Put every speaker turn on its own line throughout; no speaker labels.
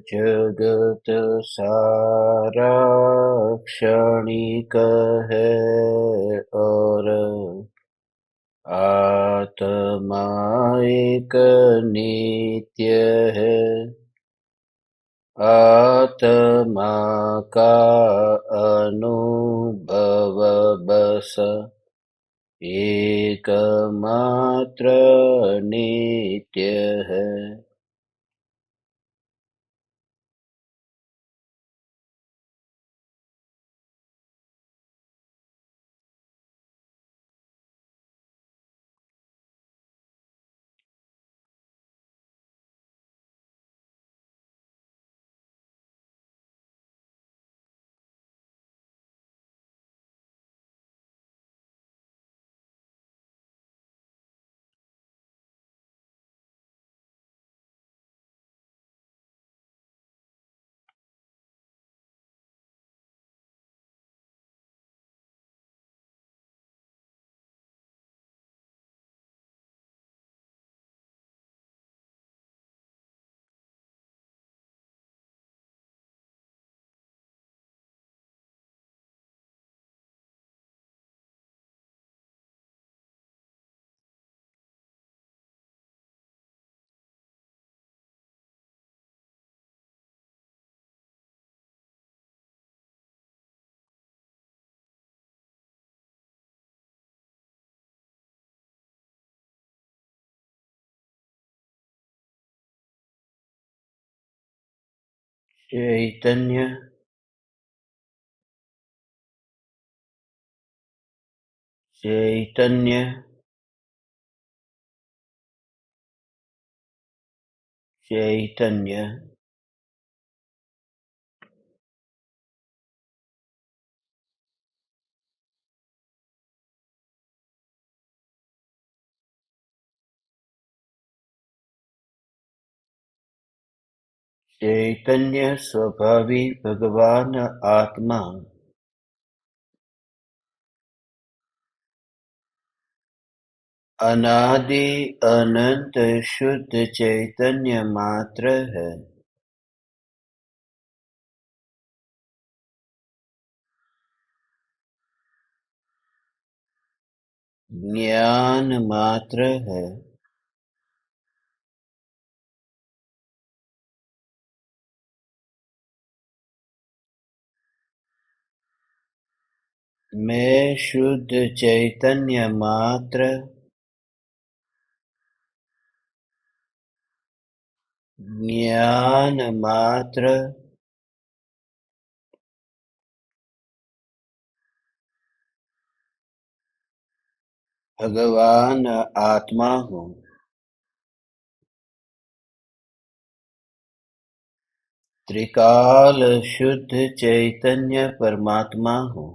जगत सारा क्षणिक है और आत्मा एक नित्य है। आत्मा का अनुभव बस एकमात्र नित्य है। चैतन्य चैतन्य चैतन्य चैतन्य स्वभावी भगवान आत्मा अनादि अनंत शुद्ध चैतन्य मात्र है। ज्ञान मात्र है। मैं शुद्ध चैतन्य मात्र ज्ञान मात्र भगवान आत्मा हूँ। त्रिकाल शुद्ध चैतन्य परमात्मा हूँ।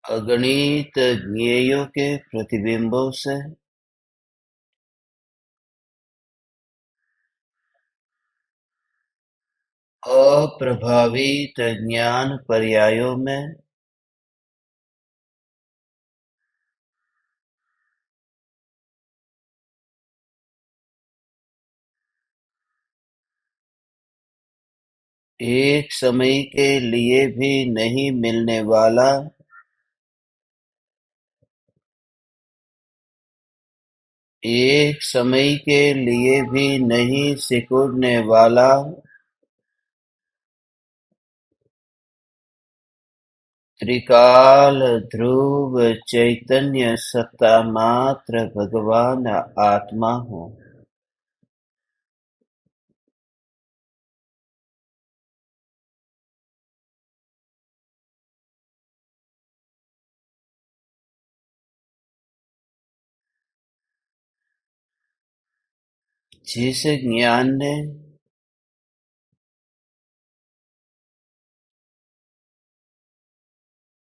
अगणित ज्ञेयों के प्रतिबिंबों से अप्रभावित ज्ञान पर्यायों में एक समय के लिए भी नहीं मिलने वाला एक समय के लिए भी नहीं सिकुड़ने वाला त्रिकाल ध्रुव चैतन्य सत्ता मात्र भगवान आत्मा हूँ। जिस ज्ञान ने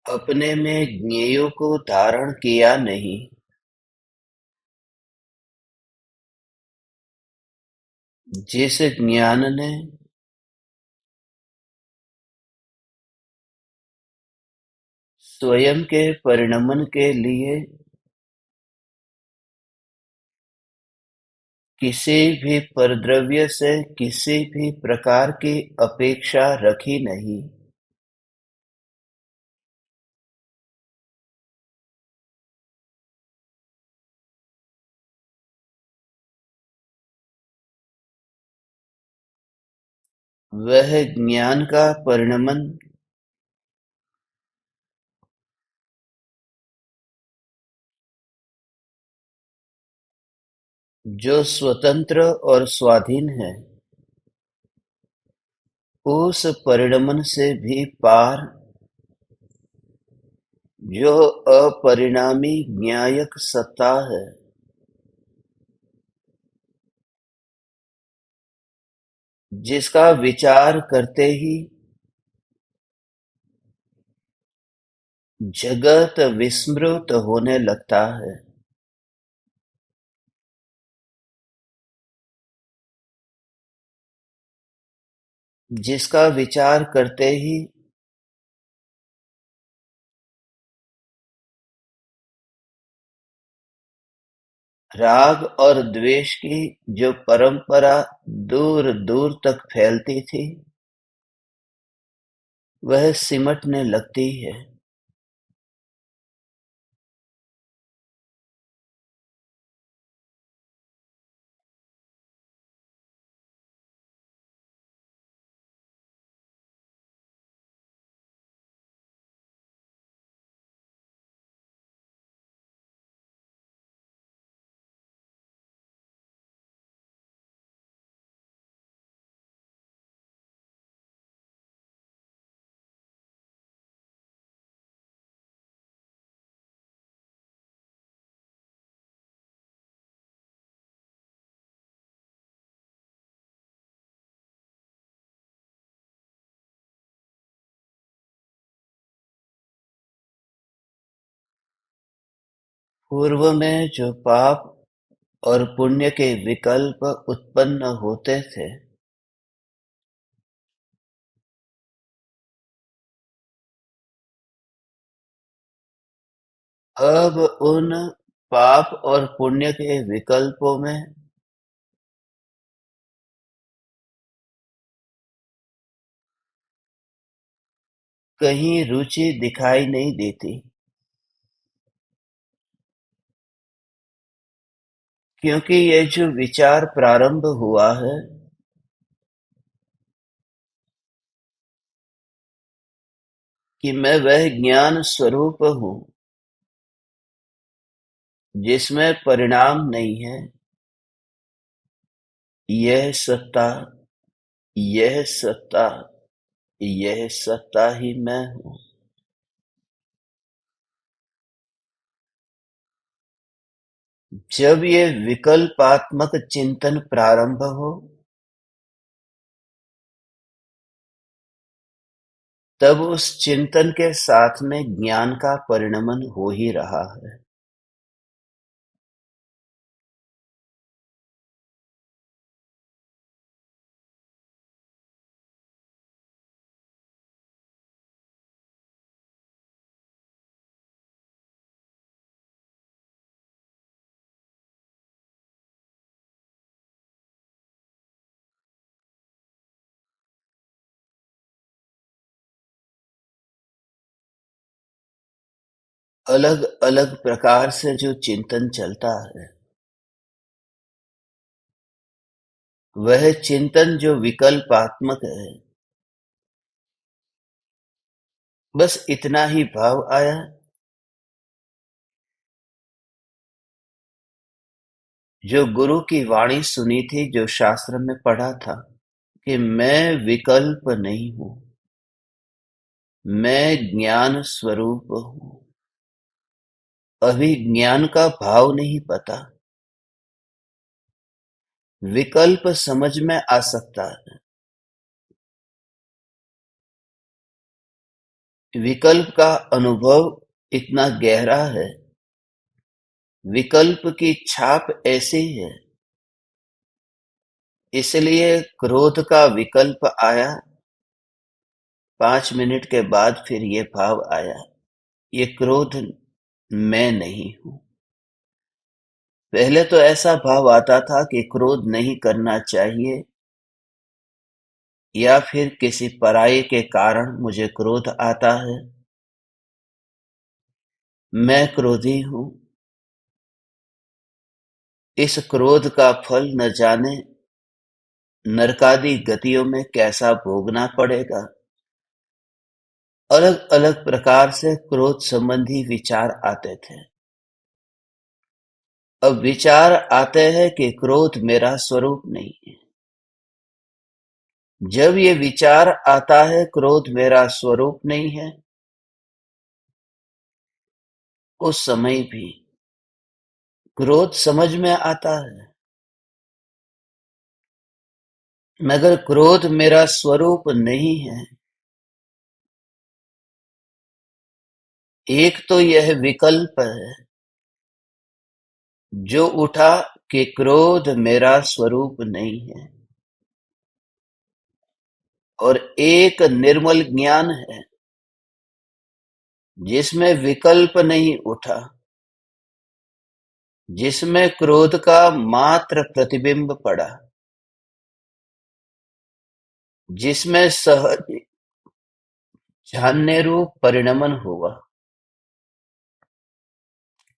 अपने में ज्ञेयों को धारण किया नहीं, जिस ज्ञान ने स्वयं के परिणमन के लिए किसी भी परद्रव्य से किसी भी प्रकार की अपेक्षा रखी नहीं। वह ज्ञान का परिणमन जो स्वतंत्र और स्वाधीन है, उस परिणमन से भी पार, जो अपरिणामी ज्ञायक सत्ता है, जिसका विचार करते ही जगत विस्मृत होने लगता है, जिसका विचार करते ही राग और द्वेष की जो परंपरा दूर दूर तक फैलती थी, वह सिमटने लगती है। पूर्व में जो पाप और पुण्य के विकल्प उत्पन्न होते थे, अब उन पाप और पुण्य के विकल्पों में कहीं रुचि दिखाई नहीं देती, क्योंकि ये जो विचार प्रारंभ हुआ है, कि मैं वह ज्ञान स्वरूप हूँ जिसमें परिणाम नहीं है, यह सत्ता, यह सत्ता, यह सत्ता ही मैं हूँ। जब ये विकल्पात्मक चिंतन प्रारंभ हो, तब उस चिंतन के साथ में ज्ञान का परिणमन हो ही रहा है। अलग अलग प्रकार से जो चिंतन चलता है, वह चिंतन जो विकल्पात्मक है, बस इतना ही भाव आया, जो गुरु की वाणी सुनी थी, जो शास्त्र में पढ़ा था, कि मैं विकल्प नहीं हूँ, मैं ज्ञान स्वरूप हूँ। अभी ज्ञान का भाव नहीं पता, विकल्प समझ में आ सकता है। विकल्प का अनुभव इतना गहरा है, विकल्प की छाप ऐसी है, इसलिए क्रोध का विकल्प आया, 5 मिनट के बाद फिर ये भाव आया, ये क्रोध मैं नहीं हूं। पहले तो ऐसा भाव आता था कि क्रोध नहीं करना चाहिए, या फिर किसी पराये के कारण मुझे क्रोध आता है, मैं क्रोधी हूं, इस क्रोध का फल न जाने नरकादि गतियों में कैसा भोगना पड़ेगा। अलग अलग प्रकार से क्रोध संबंधी विचार आते थे। अब विचार आते हैं कि क्रोध मेरा स्वरूप नहीं है। जब ये विचार आता है क्रोध मेरा स्वरूप नहीं है, उस समय भी क्रोध समझ में आता है, मगर क्रोध मेरा स्वरूप नहीं है। एक तो यह विकल्प है जो उठा कि क्रोध मेरा स्वरूप नहीं है, और एक निर्मल ज्ञान है जिसमें विकल्प नहीं उठा, जिसमें क्रोध का मात्र प्रतिबिंब पड़ा, जिसमें सहज जानने रूप परिणमन हुआ।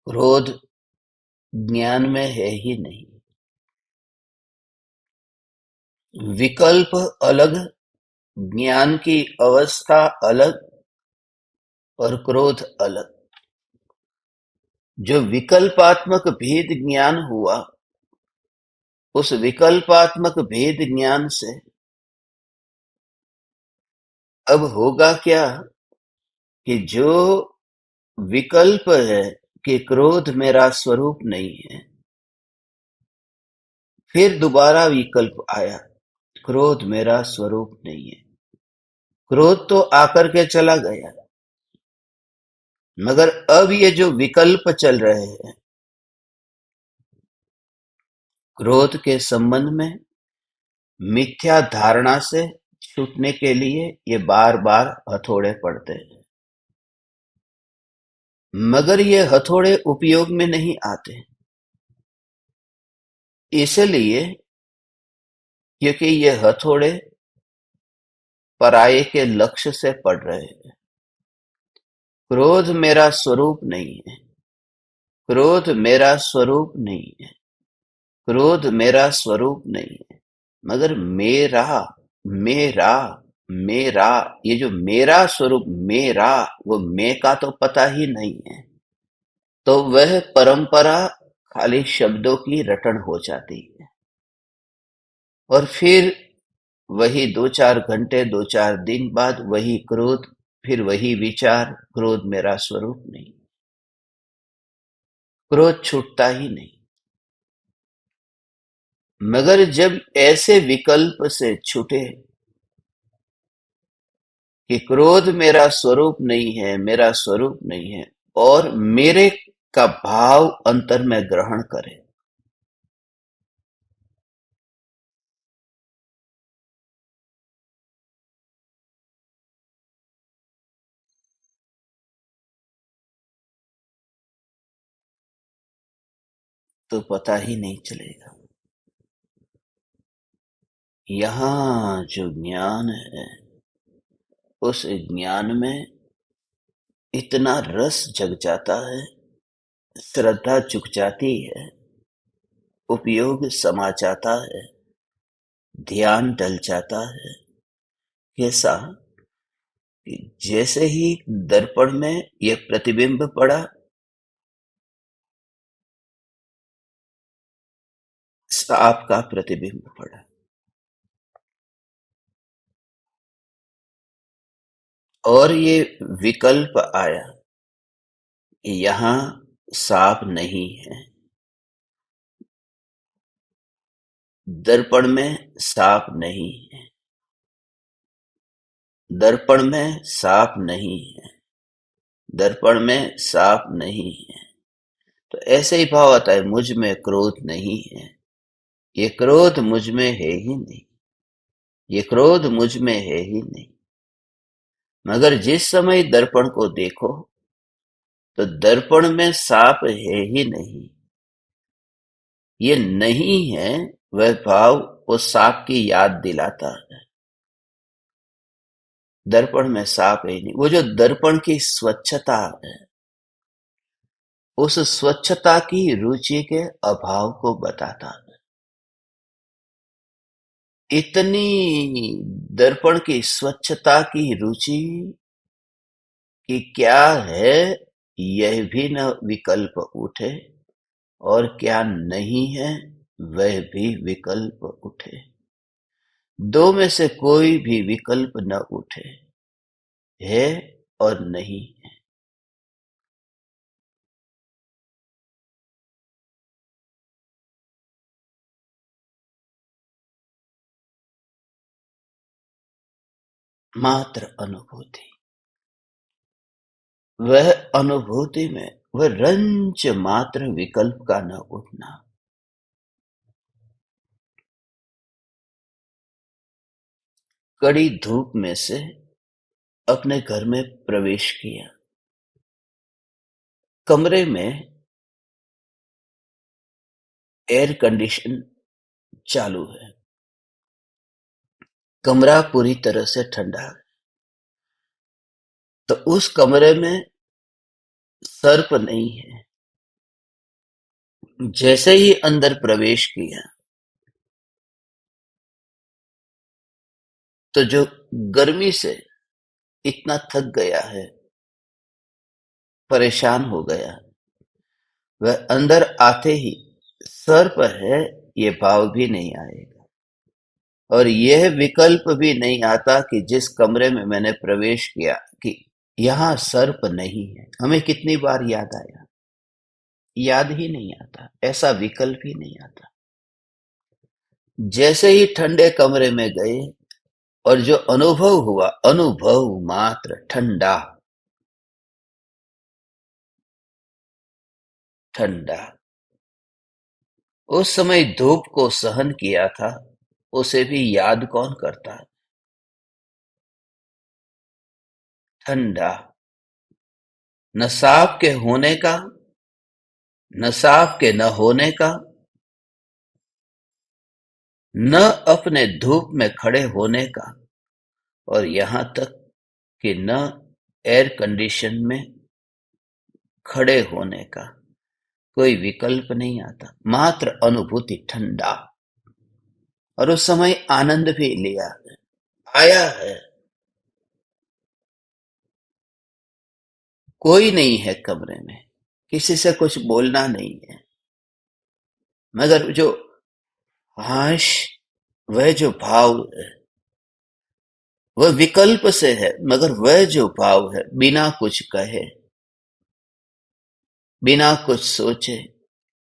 क्रोध ज्ञान में है ही नहीं। विकल्प अलग, ज्ञान की अवस्था अलग, और क्रोध अलग। जो विकल्पात्मक भेद ज्ञान हुआ, उस विकल्पात्मक भेद ज्ञान से अब होगा क्या कि जो विकल्प है कि क्रोध मेरा स्वरूप नहीं है, फिर दोबारा विकल्प आया, क्रोध मेरा स्वरूप नहीं है। क्रोध तो आकर के चला गया, मगर अब ये जो विकल्प चल रहे हैं क्रोध के संबंध में, मिथ्या धारणा से छूटने के लिए ये बार बार हथौड़े पड़ते हैं, मगर ये हथौड़े उपयोग में नहीं आते। इसलिए क्योंकि ये हथौड़े पराये के लक्ष्य से पड़ रहे हैं। क्रोध मेरा स्वरूप नहीं है, क्रोध मेरा स्वरूप नहीं है, क्रोध मेरा स्वरूप नहीं है, मगर मेरा, मेरा, मेरा, ये जो मेरा स्वरूप मेरा, वो मैं का तो पता ही नहीं है। तो वह परंपरा खाली शब्दों की रटन हो जाती है, और फिर वही 2-4 घंटे 2-4 दिन बाद वही क्रोध, फिर वही विचार, क्रोध मेरा स्वरूप नहीं। क्रोध छूटता ही नहीं। मगर जब ऐसे विकल्प से छूटे कि क्रोध मेरा स्वरूप नहीं है, मेरा स्वरूप नहीं है, और मेरे का भाव अंतर में ग्रहण करे, तो पता ही नहीं चलेगा। यहाँ जो ज्ञान है, उस ज्ञान में इतना रस जग जाता है, श्रद्धा झुक जाती है, उपयोग समा जाता है, ध्यान डल जाता है। कैसा कि जैसे ही दर्पण में यह प्रतिबिंब पड़ा, सांप का प्रतिबिंब पड़ा, और ये विकल्प आया, यहाँ सांप नहीं है, दर्पण में सांप नहीं है, दर्पण में सांप नहीं है, दर्पण में सांप नहीं है। तो ऐसे ही भाव आता है, मुझ में क्रोध नहीं है, ये क्रोध मुझ में है ही नहीं, ये क्रोध मुझ में है ही नहीं। मगर जिस समय दर्पण को देखो तो दर्पण में सांप है ही नहीं। ये नहीं है वह भाव वो सांप की याद दिलाता है। दर्पण में सांप है ही नहीं, वो जो दर्पण की स्वच्छता है, उस स्वच्छता की रुचि के अभाव को बताता है। इतनी दर्पण की स्वच्छता की रुचि कि क्या है यह भी न विकल्प उठे, और क्या नहीं है वह भी विकल्प उठे। दो में से कोई भी विकल्प न उठे, है और नहीं है। मात्र अनुभूति, वह अनुभूति में वह रंच मात्र विकल्प का न उठना। कड़ी धूप में से अपने घर में प्रवेश किया। कमरे में एयर कंडीशन चालू है। कमरा पूरी तरह से ठंडा है। तो उस कमरे में सर्प नहीं है। जैसे ही अंदर प्रवेश किया, तो जो गर्मी से इतना थक गया है, परेशान हो गया, वह अंदर आते ही सर्प है ये भाव भी नहीं आएगा। और यह विकल्प भी नहीं आता कि जिस कमरे में मैंने प्रवेश किया कि यहाँ सर्प नहीं है। हमें कितनी बार याद आया, याद ही नहीं आता, ऐसा विकल्प ही नहीं आता। जैसे ही ठंडे कमरे में गए और जो अनुभव हुआ, अनुभव मात्र ठंडा, ठंडा। उस समय धूप को सहन किया था, उसे भी याद कौन करता। ठंडा, न सांप के होने का, न सांप के न होने का, न अपने धूप में खड़े होने का, और यहां तक कि न एयर कंडीशन में खड़े होने का कोई विकल्प नहीं आता। मात्र अनुभूति ठंडा। और उस समय आनंद भी लिया, आया है। कोई नहीं है कमरे में, किसी से कुछ बोलना नहीं है, मगर जो हाश, वह जो भाव है, वह विकल्प से है, मगर वह जो भाव है बिना कुछ कहे, बिना कुछ सोचे,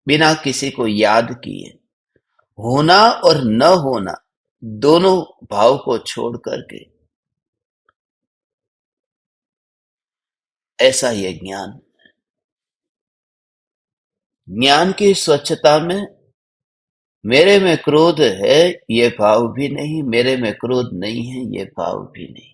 बिना किसी को याद किए, होना और न होना दोनों भाव को छोड़ करके, ऐसा ये ज्ञान। ज्ञान की स्वच्छता में मेरे में क्रोध है ये भाव भी नहीं, मेरे में क्रोध नहीं है ये भाव भी नहीं।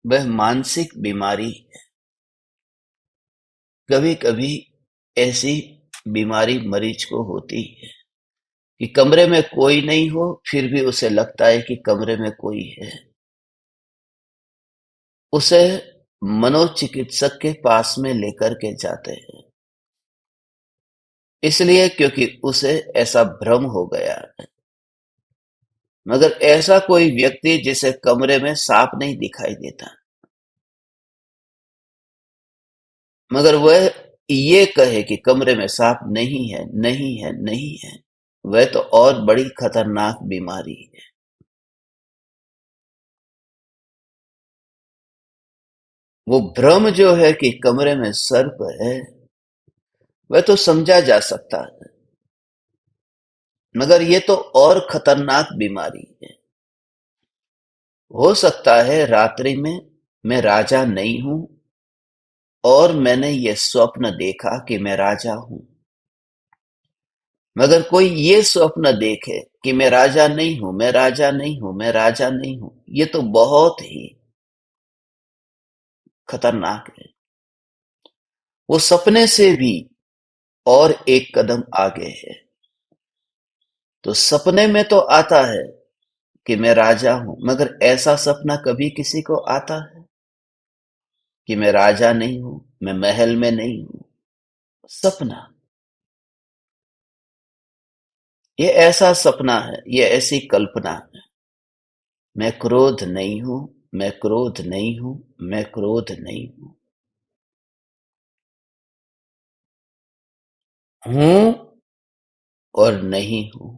वह मानसिक बीमारी। कभी कभी ऐसी बीमारी मरीज को होती है कि कमरे में कोई नहीं हो फिर भी उसे लगता है कि कमरे में कोई है। उसे मनोचिकित्सक के पास में लेकर के जाते हैं, इसलिए क्योंकि उसे ऐसा भ्रम हो गया है। मगर ऐसा कोई व्यक्ति जिसे कमरे में सांप नहीं दिखाई देता, मगर वह ये कहे कि कमरे में सांप नहीं है, नहीं है, नहीं है, वह तो और बड़ी खतरनाक बीमारी है। वो भ्रम जो है कि कमरे में सर्प है, वह तो समझा जा सकता है, मगर ये तो और खतरनाक बीमारी है। हो सकता है रात्रि में मैं राजा नहीं हूं और मैंने ये स्वप्न देखा कि मैं राजा हूं। मगर कोई ये स्वप्न देखे कि मैं राजा नहीं हूं, मैं राजा नहीं हूं, मैं राजा नहीं हूं, ये तो बहुत ही खतरनाक है। वो सपने से भी और एक कदम आगे है। तो सपने में तो आता है कि मैं राजा हूं, मगर ऐसा सपना कभी किसी को आता है कि मैं राजा नहीं हूं, मैं महल में नहीं हूं? सपना, ये ऐसा सपना है, ये ऐसी कल्पना है। मैं क्रोध नहीं हूं, मैं क्रोध नहीं हूं, मैं क्रोध नहीं हूं। हूं और नहीं हूं,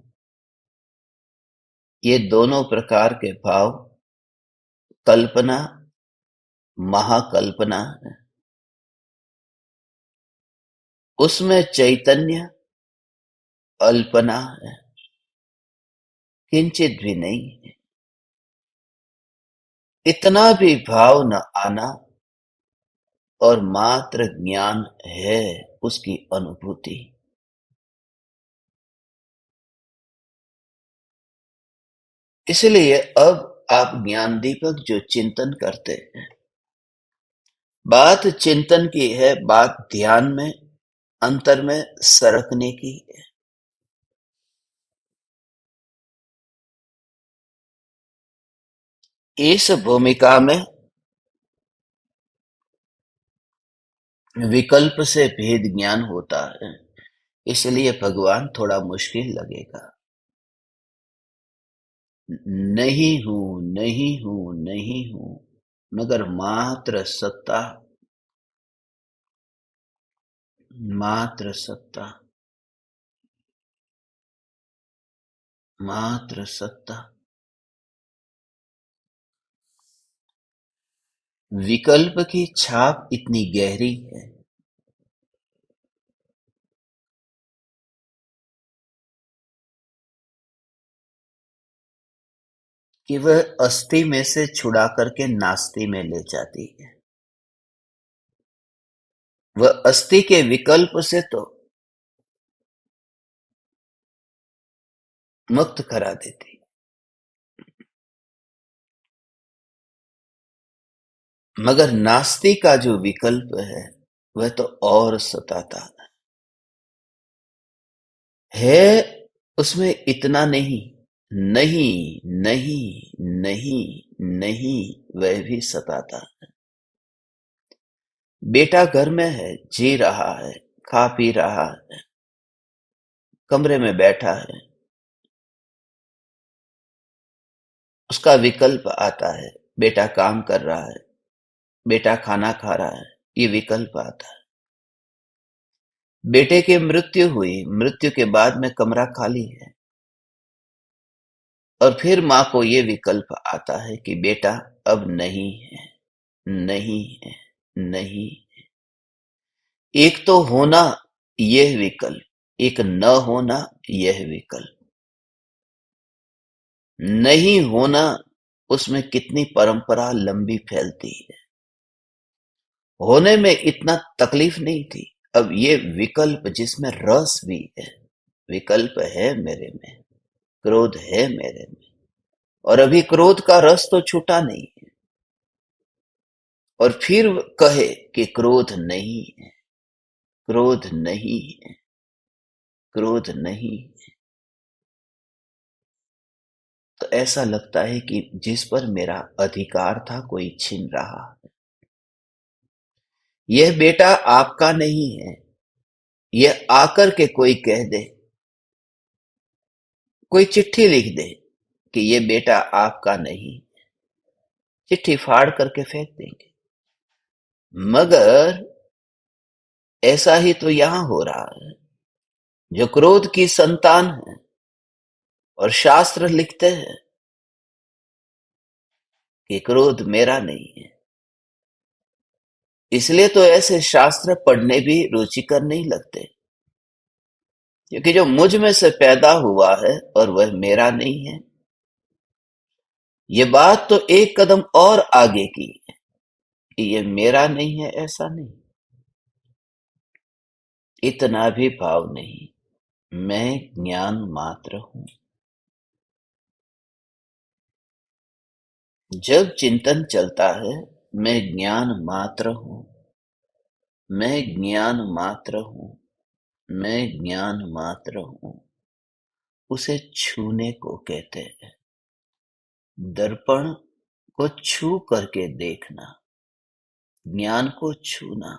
ये दोनों प्रकार के भाव कल्पना, महाकल्पना है। उसमें चैतन्य अल्पना है, किंचित भी नहीं है। इतना भी भाव न आना, और मात्र ज्ञान है उसकी अनुभूति। इसलिए अब आप ज्ञान दीपक जो चिंतन करते हैं, बात चिंतन की है, बात ध्यान में, अंतर में सरकने की है। इस भूमिका में विकल्प से भेद ज्ञान होता है, इसलिए भगवान थोड़ा मुश्किल लगेगा। नहीं हूं, नहीं हूं, नहीं हूं, मगर मात्र सत्ता, मात्र सत्ता, मात्र सत्ता। विकल्प की छाप इतनी गहरी है कि वह अस्थि में से छुड़ा करके नास्ति में ले जाती है। वह अस्थि के विकल्प से तो मुक्त करा देती, मगर नास्ति का जो विकल्प है वह तो और सताता है। उसमें इतना नहीं, नहीं, नहीं, नहीं, नहीं, वह भी सताता है। बेटा घर में है, जी रहा है, खा पी रहा है, कमरे में बैठा है, उसका विकल्प आता है। बेटा काम कर रहा है, बेटा खाना खा रहा है, ये विकल्प आता है। बेटे की मृत्यु हुई, मृत्यु के बाद में कमरा खाली है, और फिर माँ को ये विकल्प आता है कि बेटा अब नहीं है, नहीं है, नहीं। एक तो होना यह विकल्प, एक न होना यह विकल्प। नहीं होना, उसमें कितनी परंपरा लंबी फैलती है। होने में इतना तकलीफ नहीं थी, अब ये विकल्प जिसमें रस भी है, विकल्प है मेरे में, क्रोध है मेरे में, और अभी क्रोध का रस तो छूटा नहीं है, और फिर कहे कि क्रोध नहीं है, क्रोध नहीं है, क्रोध नहीं है, तो ऐसा लगता है कि जिस पर मेरा अधिकार था कोई छीन रहा है। यह बेटा आपका नहीं है, यह आकर के कोई कह दे, कोई चिट्ठी लिख दे कि ये बेटा आपका नहीं, चिट्ठी फाड़ करके फेंक देंगे। मगर ऐसा ही तो यहां हो रहा है। जो क्रोध की संतान है, और शास्त्र लिखते हैं कि क्रोध मेरा नहीं है, इसलिए तो ऐसे शास्त्र पढ़ने भी रुचिकर नहीं लगते, क्योंकि जो मुझ में से पैदा हुआ है और वह मेरा नहीं है। ये बात तो एक कदम और आगे की है कि ये मेरा नहीं है, ऐसा नहीं, इतना भी भाव नहीं। मैं ज्ञान मात्र हूँ। जब चिंतन चलता है, मैं ज्ञान मात्र हूँ, मैं ज्ञान मात्र हूँ, मैं ज्ञान मात्र हूँ, उसे छूने को कहते हैं। दर्पण को छू करके देखना, ज्ञान को छूना।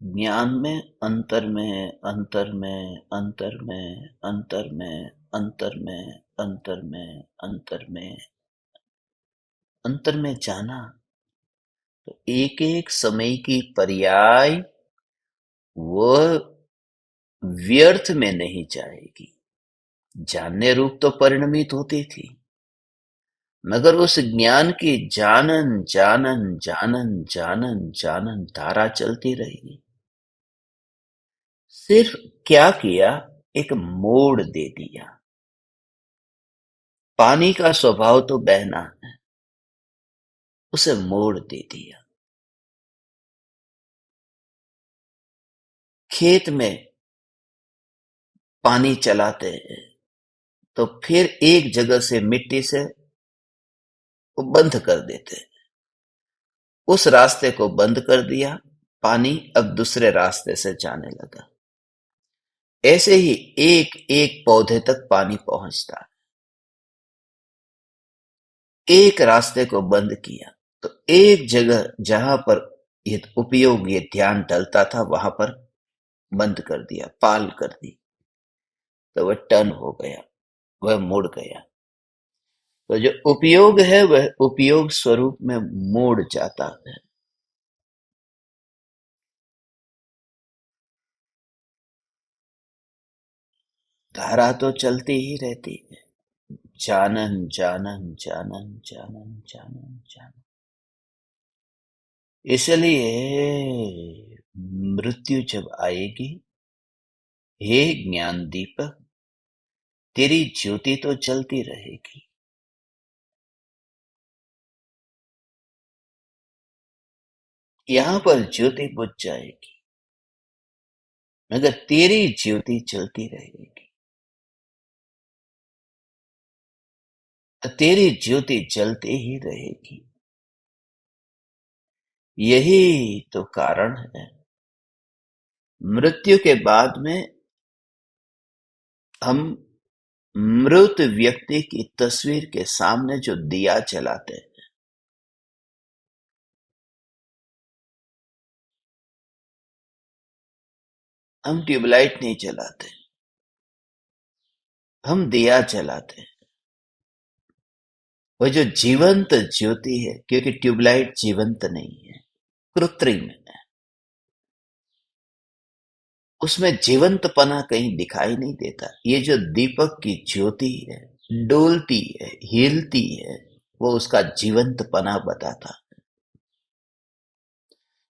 ज्ञान में अंतर में, अंतर में, अंतर में, अंतर में, अंतर में, अंतर में, अंतर में, अंतर में जाना। तो एक एक समय की पर्याय वह व्यर्थ में नहीं जाएगी। जानने रूप तो परिणमित होती थी, मगर उस ज्ञान की जानन जानन जानन जानन जानन धारा चलती रही। सिर्फ क्या किया, एक मोड़ दे दिया। पानी का स्वभाव तो बहना है, उसे मोड़ दे दिया। खेत में पानी चलाते हैं तो फिर एक जगह से मिट्टी से वो बंद कर देते हैं। उस रास्ते को बंद कर दिया, पानी अब दूसरे रास्ते से जाने लगा। ऐसे ही एक एक पौधे तक पानी पहुंचता। एक रास्ते को बंद किया तो एक जगह जहां पर ये उपयोग, ये ध्यान डलता था, वहां पर बंद कर दिया, पाल कर दी। तो वह टर्न हो गया, वह मुड़ गया। तो जो उपयोग है वह उपयोग स्वरूप में मुड़ जाता है। धारा तो चलती ही रहती है। जानन जानन जानन जानन जानन जानन। इसलिए मृत्यु जब आएगी, हे ज्ञान दीपक, तेरी ज्योति तो जलती रहेगी। यहां पर ज्योति बुझ जाएगी, मगर तेरी ज्योति जलती रहेगी। तेरी ज्योति जलती ही रहेगी। यही तो कारण है, मृत्यु के बाद में हम मृत व्यक्ति की तस्वीर के सामने जो दिया जलाते हैं, हम ट्यूबलाइट नहीं जलाते, हम दिया जलाते हैं। वह जो जीवंत ज्योति है, क्योंकि ट्यूबलाइट जीवंत नहीं है, कृत्रिम है, उसमें जीवंतपना कहीं दिखाई नहीं देता। ये जो दीपक की ज्योति है, डोलती है, हिलती है, वो उसका जीवंतपना बताता।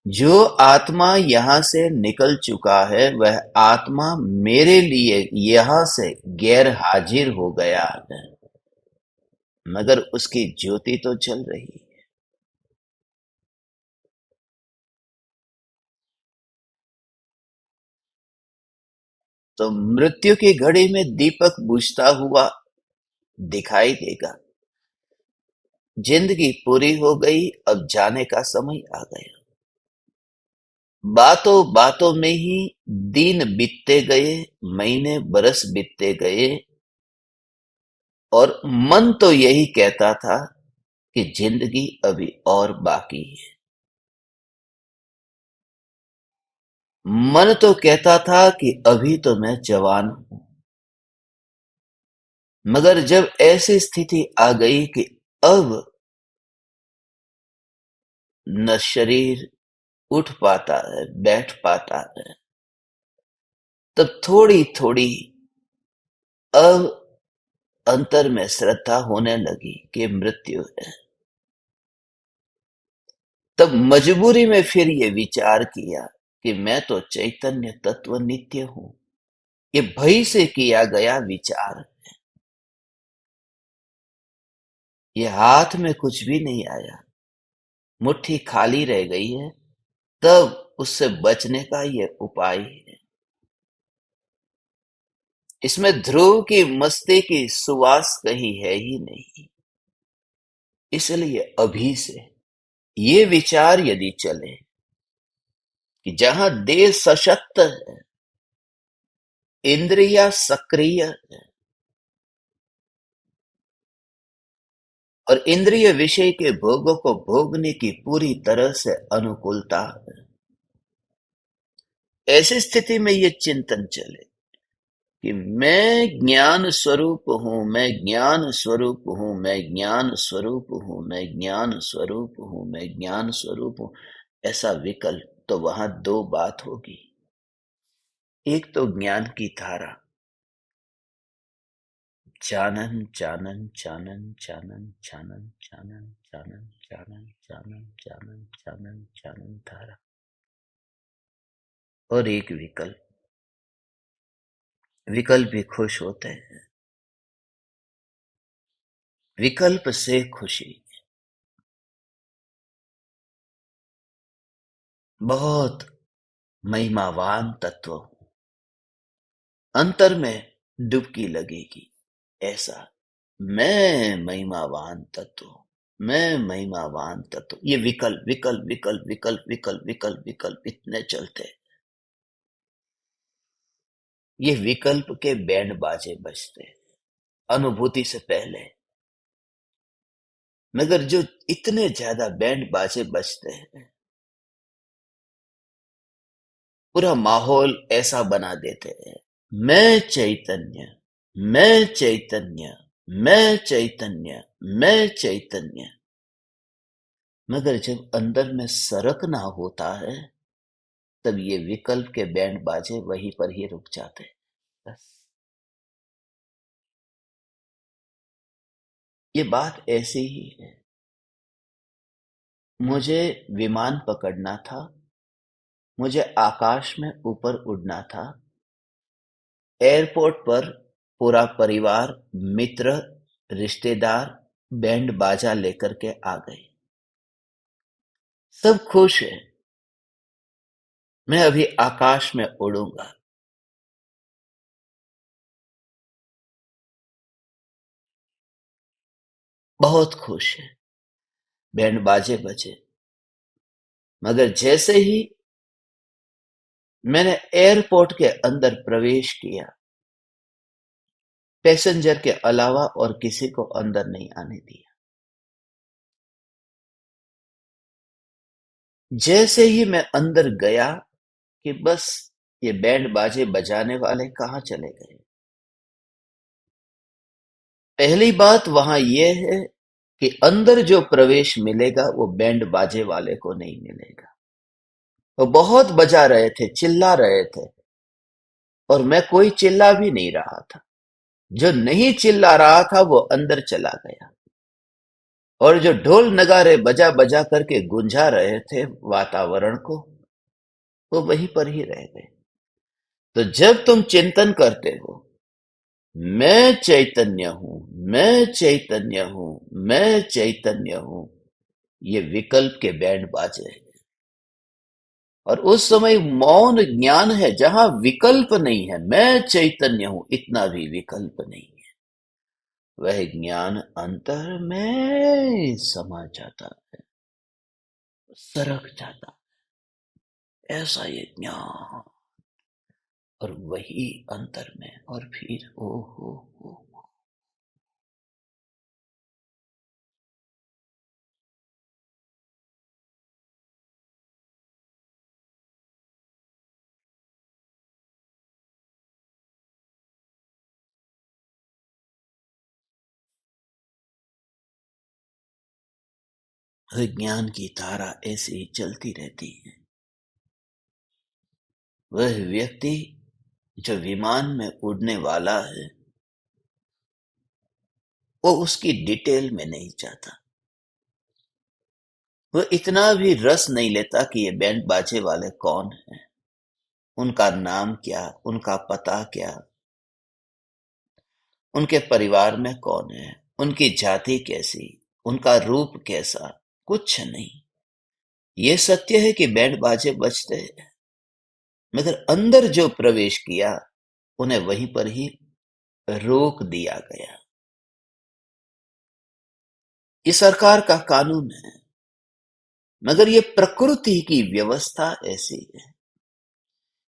जो आत्मा यहां से निकल चुका है, वह आत्मा मेरे लिए यहां से गैर हाजिर हो गया है, मगर उसकी ज्योति तो जल रही है। तो मृत्यु की घड़ी में दीपक बुझता हुआ दिखाई देगा। जिंदगी पूरी हो गई, अब जाने का समय आ गया। बातों बातों में ही दिन बीतते गए, महीने बरस बीतते गए, और मन तो यही कहता था कि जिंदगी अभी और बाकी है। मन तो कहता था कि अभी तो मैं जवान हूं, मगर जब ऐसी स्थिति आ गई कि अब न शरीर उठ पाता है, बैठ पाता है, तब थोड़ी थोड़ी अब अंतर में श्रद्धा होने लगी कि मृत्यु है। तब मजबूरी में फिर ये विचार किया कि मैं तो चैतन्य तत्व नित्य हूं। ये भय से किया गया विचार, ये हाथ में कुछ भी नहीं आया, मुट्ठी खाली रह गई है। तब उससे बचने का ये उपाय है। इसमें ध्रुव की मस्ती की सुवास कहीं है ही नहीं। इसलिए अभी से ये विचार यदि चले कि जहां देह सशक्त है, इंद्रिया सक्रिय है और इंद्रिय विषय के भोगों को भोगने की पूरी तरह से अनुकूलता है, ऐसी स्थिति में ये चिंतन चले कि मैं ज्ञान स्वरूप हूं, मैं ज्ञान स्वरूप हूं, मैं ज्ञान स्वरूप हूं, मैं ज्ञान स्वरूप हूं, मैं ज्ञान स्वरूप हूं, ऐसा विकल्प, तो वहां दो बात होगी। एक तो ज्ञान की धारा, चानन चानन चानन चानन चानन चानन चानन चानन चानन चानन चानन चानन धारा, और एक विकल्प, विकल्प भी खुश होते हैं, विकल्प से खुशी। बहुत महिमावान तत्व, अंतर में डुबकी लगेगी ऐसा। मैं महिमावान तत्व, मैं महिमावान तत्व, ये विकल्प विकल्प विकल्प विकल्प विकल्प विकल्प विकल्प इतने चलते हैं। ये विकल्प के बैंड बाजे बजते हैं अनुभूति से पहले, मगर जो इतने ज्यादा बैंड बाजे बजते हैं, पूरा माहौल ऐसा बना देते हैं, मैं चैतन्य, मैं चैतन्य, मैं चैतन्य, मैं चैतन्य। मगर जब अंदर में सरकना होता है, तब ये विकल्प के बैंड बाजे वहीं पर ही रुक जाते हैं। बस ये बात ऐसी ही है। मुझे विमान पकड़ना था, मुझे आकाश में ऊपर उड़ना था। एयरपोर्ट पर पूरा परिवार, मित्र, रिश्तेदार बैंड बाजा लेकर के आ गए। सब खुश है, मैं अभी आकाश में उड़ूंगा। बहुत खुश है, बैंड बाजे बजे। मगर जैसे ही मैंने एयरपोर्ट के अंदर प्रवेश किया, पैसेंजर के अलावा और किसी को अंदर नहीं आने दिया। जैसे ही मैं अंदर गया कि बस ये बैंड बाजे बजाने वाले कहाँ चले गए। पहली बात वहां यह है कि अंदर जो प्रवेश मिलेगा वो बैंड बाजे वाले को नहीं मिलेगा। वो बहुत बजा रहे थे, चिल्ला रहे थे, और मैं कोई चिल्ला भी नहीं रहा था। जो नहीं चिल्ला रहा था वो अंदर चला गया, और जो ढोल नगारे बजा बजा करके गुंजा रहे थे वातावरण को, वो वहीं पर ही रह गए। तो जब तुम चिंतन करते हो, मैं चैतन्य हूं, मैं चैतन्य हूं, मैं चैतन्य हूं, ये विकल्प के बैंड बाजे हैं। और उस समय मौन ज्ञान है जहां विकल्प नहीं है, मैं चैतन्य हूं, इतना भी विकल्प नहीं है। वह ज्ञान अंतर में समा जाता है, सरक जाता है, ऐसा ये ज्ञान। और वही अंतर में, और फिर ओ हो, ज्ञान की धारा ऐसे ही चलती रहती है। वह व्यक्ति जो विमान में उड़ने वाला है, वो उसकी डिटेल में नहीं जाता। वो इतना भी रस नहीं लेता कि ये बैंड बाजे वाले कौन हैं, उनका नाम क्या, उनका पता क्या, उनके परिवार में कौन है, उनकी जाति कैसी, उनका रूप कैसा, कुछ नहीं। ये सत्य है कि बैंड बाजे बजते हैं, मगर अंदर जो प्रवेश किया, उन्हें वहीं पर ही रोक दिया गया। ये सरकार का कानून है, मगर ये प्रकृति की व्यवस्था ऐसी है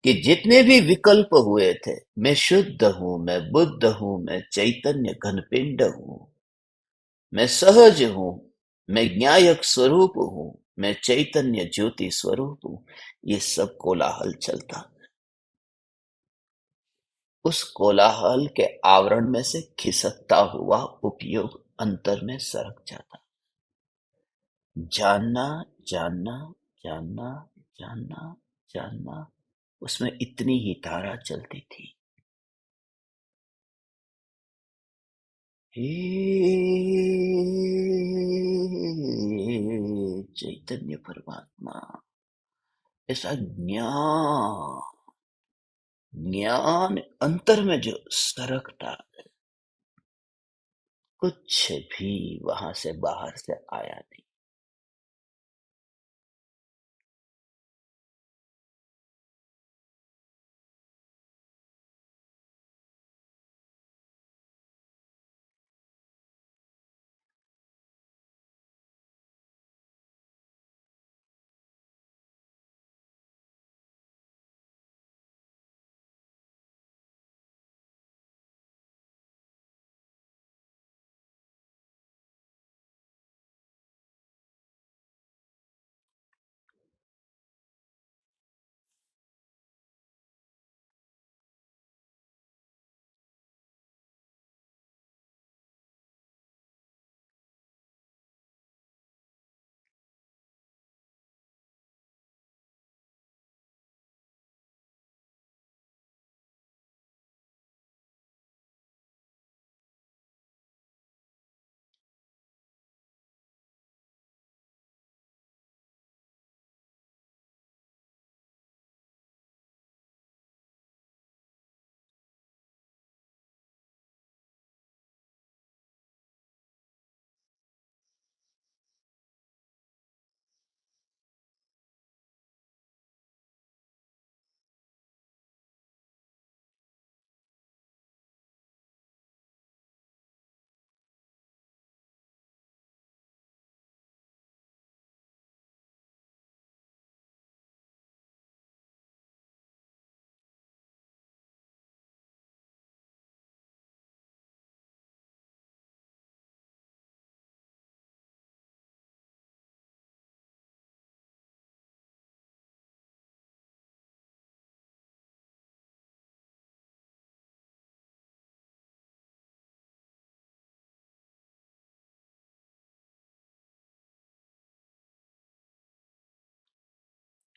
कि जितने भी विकल्प हुए थे, मैं शुद्ध हूं, मैं बुद्ध हूं, मैं चैतन्य घनपिंड हूं, मैं सहज हूं, मैं न्यायक स्वरूप हूं, मैं चैतन्य ज्योति स्वरूप हूं, ये सब कोलाहल चलता। उस कोलाहल के आवरण में से खिसकता हुआ उपयोग अंतर में सरक जाता। जानना, जानना, जानना, जानना, जानना, उसमें इतनी ही धारा चलती थी। हे चैतन्य परमात्मा, ऐसा ज्ञान, ज्ञान अंतर में जो सरकता, कुछ भी वहां से बाहर से आया नहीं।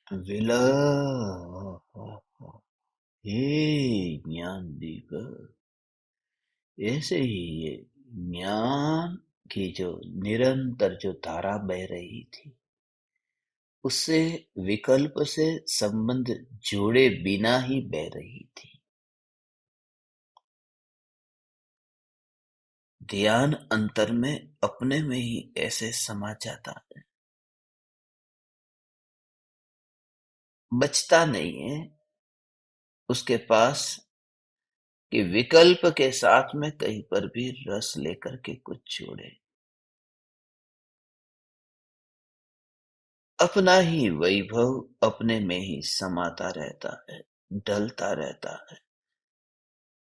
विलय, हे ज्ञान दीपक, ऐसे ही ये ज्ञान की जो निरंतर जो धारा बह रही थी, उससे विकल्प से संबंध जोड़े बिना ही बह रही थी। ध्यान अंतर में अपने में ही ऐसे समा जाता है, बचता नहीं है उसके पास कि विकल्प के साथ में कहीं पर भी रस लेकर के कुछ जोड़े। अपना ही वैभव अपने में ही समाता रहता है, ढलता रहता है।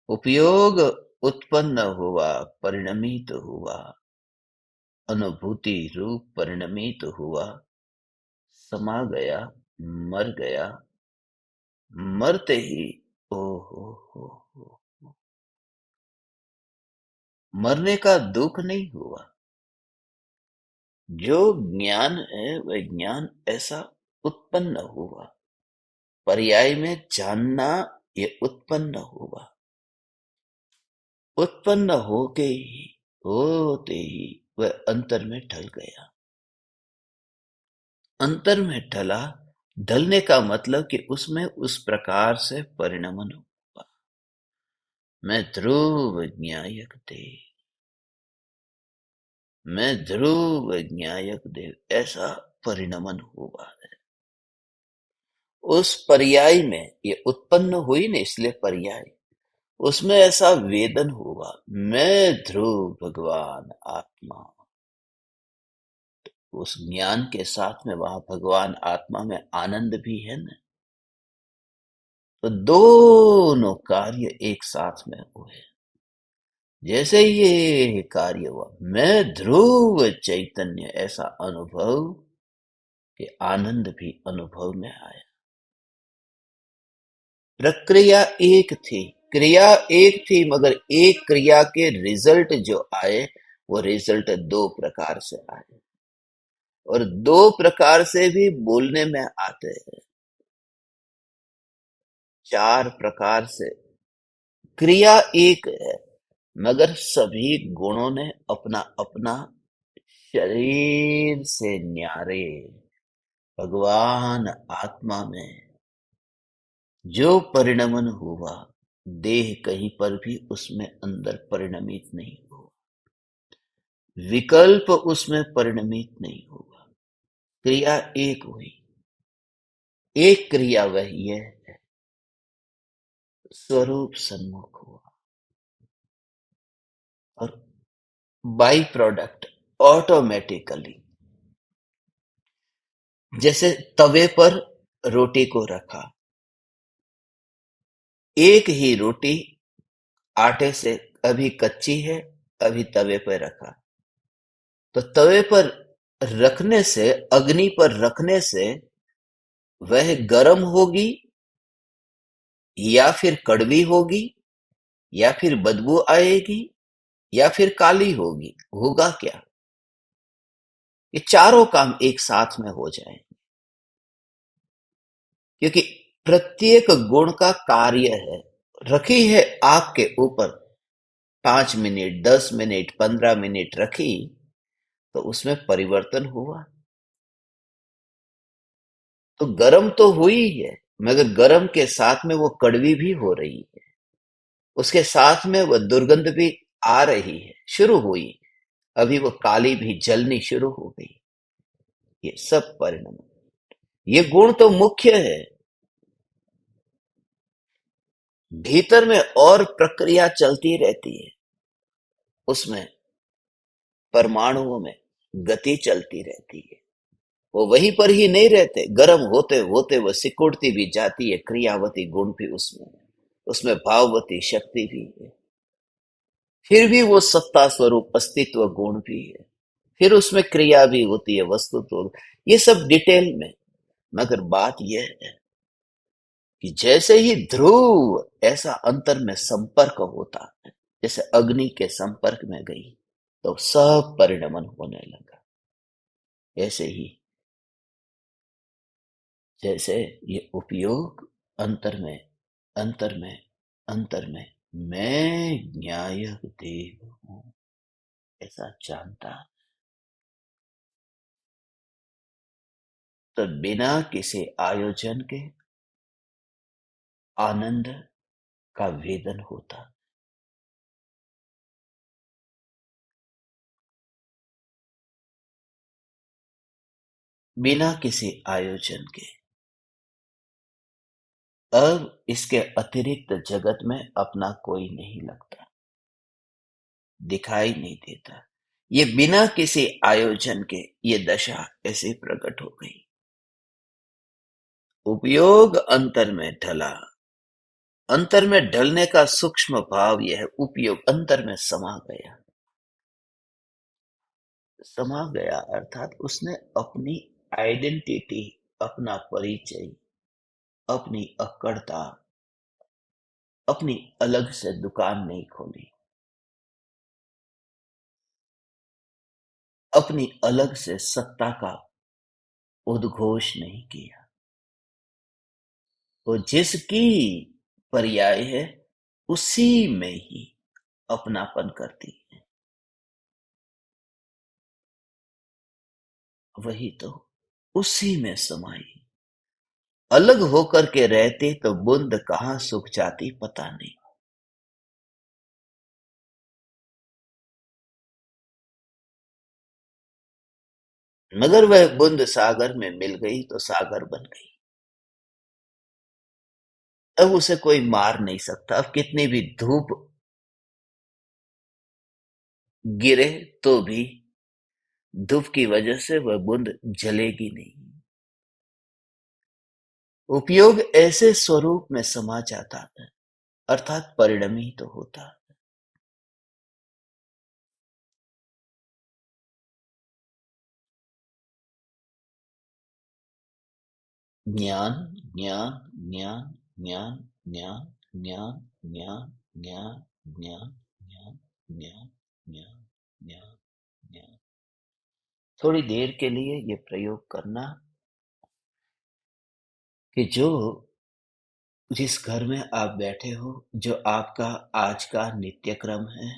उपयोग उत्पन्न हुआ, परिणमित हुआ, अनुभूति रूप परिणमित हुआ, समा गया, मर गया, मरते ही ओ हो, मरने का दुख नहीं हुआ। जो ज्ञान है वह ज्ञान ऐसा उत्पन्न हुआ, पर्याय में जानना ये उत्पन्न हुआ, उत्पन्न होते ही वह अंतर में ढल गया। अंतर में ढला, ढलने का मतलब कि उसमें उस प्रकार से परिणमन हुआ। मैं ध्रुव न्यायक देव, मैं ध्रुव न्यायक देव, ऐसा परिणमन हुआ है। उस पर्याय में ये उत्पन्न हुई न, इसलिए पर्याय, उसमें ऐसा वेदन हुआ, मैं ध्रुव भगवान आत्मा। उस ज्ञान के साथ में वहां भगवान आत्मा में आनंद भी है ना। तो दोनों कार्य एक साथ में हुए। जैसे ये कार्य हुआ, मैं ध्रुव चैतन्य, ऐसा अनुभव कि आनंद भी अनुभव में आया। प्रक्रिया एक थी, क्रिया एक थी, मगर एक क्रिया के रिजल्ट जो आए वो रिजल्ट दो प्रकार से आए, और दो प्रकार से भी बोलने में आते हैं। चार प्रकार से क्रिया एक है, मगर सभी गुणों ने अपना अपना शरीर से न्यारे भगवान आत्मा में जो परिणमन हुआ, देह कहीं पर भी उसमें अंदर परिणमित नहीं हुआ, विकल्प उसमें परिणमित नहीं हुआ। क्रिया एक हुई, एक क्रिया वही है, स्वरूप सन्मुख हुआ, और बाई प्रोडक्ट ऑटोमेटिकली, जैसे तवे पर रोटी को रखा, एक ही रोटी आटे से अभी कच्ची है, अभी तवे पर रखा, तो तवे पर रखने से, अग्नि पर रखने से वह गर्म होगी या फिर कड़वी होगी, या फिर बदबू आएगी, या फिर काली होगी, होगा क्या? ये चारों काम एक साथ में हो जाए, क्योंकि प्रत्येक गुण का कार्य है। रखी है आग के ऊपर 5 मिनट, 10 मिनट, 15 मिनट रखी, तो उसमें परिवर्तन हुआ, तो गर्म तो हुई है, मगर गर्म के साथ में वो कड़वी भी हो रही है, उसके साथ में वो दुर्गंध भी आ रही है, शुरू हुई, अभी वो काली भी जलनी शुरू हो गई। ये सब परिणाम, ये गुण तो मुख्य है, भीतर में और प्रक्रिया चलती रहती है, उसमें परमाणुओं में गति चलती रहती है। वो वहीं पर ही नहीं रहते, गर्म होते होते वो सिकुड़ती भी जाती है, क्रियावती गुण भी उसमें, उसमें भाववती शक्ति भी है, फिर भी वो सत्ता स्वरूप अस्तित्व गुण भी है, फिर उसमें क्रिया भी होती है, वस्तुत्व, ये सब डिटेल में। मगर बात यह है कि जैसे ही ध्रुव ऐसा अंतर में संपर्क होता है, जैसे अग्नि के संपर्क में गई तो सब परिणमन होने लगा। ऐसे ही जैसे ये उपयोग अंतर में, अंतर में, अंतर में, मैं न्यायक देव हूं, ऐसा जानता, तो बिना किसी आयोजन के आनंद का वेदन होता। बिना किसी आयोजन के। अब इसके अतिरिक्त जगत में अपना कोई नहीं लगता, दिखाई नहीं देता। ये बिना किसी आयोजन के ये दशा ऐसे प्रकट हो गई। उपयोग अंतर में ढला, अंतर में ढलने का सूक्ष्म भाव यह है, उपयोग अंतर में समा गया। समा गया अर्थात उसने अपनी आइडेंटिटी, अपना परिचय, अपनी अक्कड़ता, अपनी अलग से दुकान नहीं खोली, अपनी अलग से सत्ता का उद्घोष नहीं किया। तो जिसकी पर्याय है उसी में ही अपनापन करती है। वही तो, उसी में समाई। अलग होकर के रहते तो बूंद कहाँ सूख जाती पता नहीं, मगर वह बूंद सागर में मिल गई तो सागर बन गई। अब उसे कोई मार नहीं सकता। अब कितनी भी धूप गिरे तो भी धूप की वजह से वह बूंद जलेगी नहीं। उपयोग ऐसे स्वरूप में समा जाता है, अर्थात परिणमित तो होता है। ज्ञान ज्ञान ज्ञान ज्ञान ज्ञान ज्ञान ज्ञान ज्ञान ज्ञान ज्ञान ज्ञान ज्ञान ज्ञान ज्ञान। थोड़ी देर के लिए ये प्रयोग करना कि जो जिस घर में आप बैठे हो, जो आपका आज का नित्यक्रम है,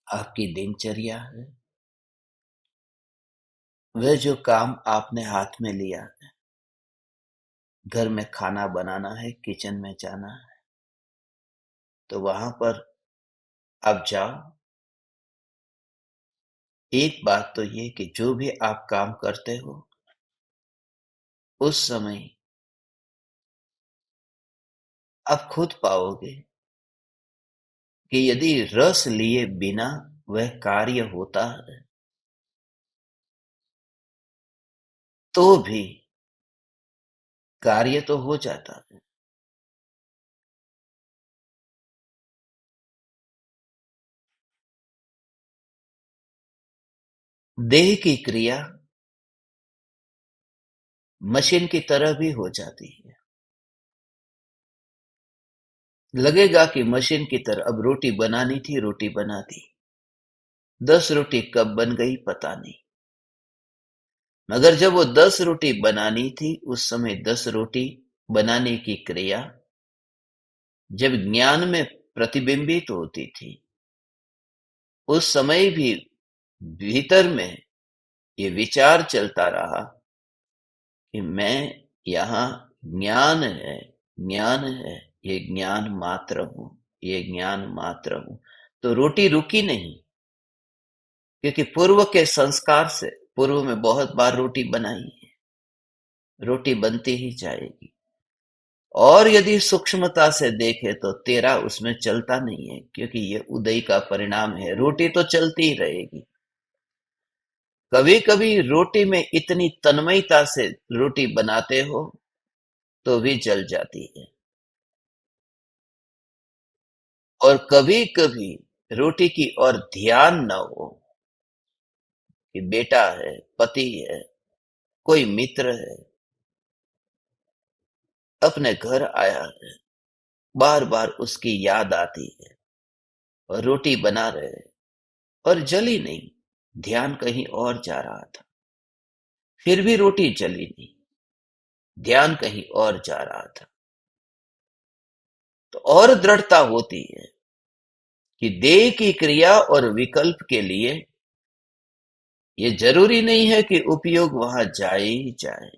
आपकी दिनचर्या है, वह जो काम आपने हाथ में लिया है, घर में खाना बनाना है, किचन में जाना है, तो वहां पर आप जाओ। एक बात तो ये कि जो भी आप काम करते हो उस समय आप खुद पाओगे कि यदि रस लिए बिना वह कार्य होता है तो भी कार्य तो हो जाता है। देह की क्रिया मशीन की तरह भी हो जाती है। लगेगा कि मशीन की तरह अब रोटी बनानी थी, रोटी बना दी। 10 रोटी कब बन गई पता नहीं, मगर जब वो 10 रोटी बनानी थी उस समय 10 रोटी बनाने की क्रिया जब ज्ञान में प्रतिबिंबित होती थी, उस समय भी भीतर में ये विचार चलता रहा कि मैं यहाँ ज्ञान है, ये ज्ञान मात्र हूँ, ये ज्ञान मात्र हूँ। तो रोटी रुकी नहीं, क्योंकि पूर्व के संस्कार से पूर्व में बहुत बार रोटी बनाई है, रोटी बनती ही जाएगी। और यदि सूक्ष्मता से देखे तो तेरा उसमें चलता नहीं है, क्योंकि ये उदय का परिणाम है। रोटी तो चलती ही रहेगी। कभी कभी रोटी में इतनी तन्मयता से रोटी बनाते हो तो भी जल जाती है, और कभी कभी रोटी की ओर ध्यान न हो कि बेटा है, पति है, कोई मित्र है, अपने घर आया है, बार बार उसकी याद आती है और रोटी बना रहे और जली नहीं, ध्यान कहीं और जा रहा था, फिर भी रोटी जली नहीं, ध्यान कहीं और जा रहा था। तो और दृढ़ता होती है कि देह की क्रिया और विकल्प के लिए ये जरूरी नहीं है कि उपयोग वहां जाए ही जाए।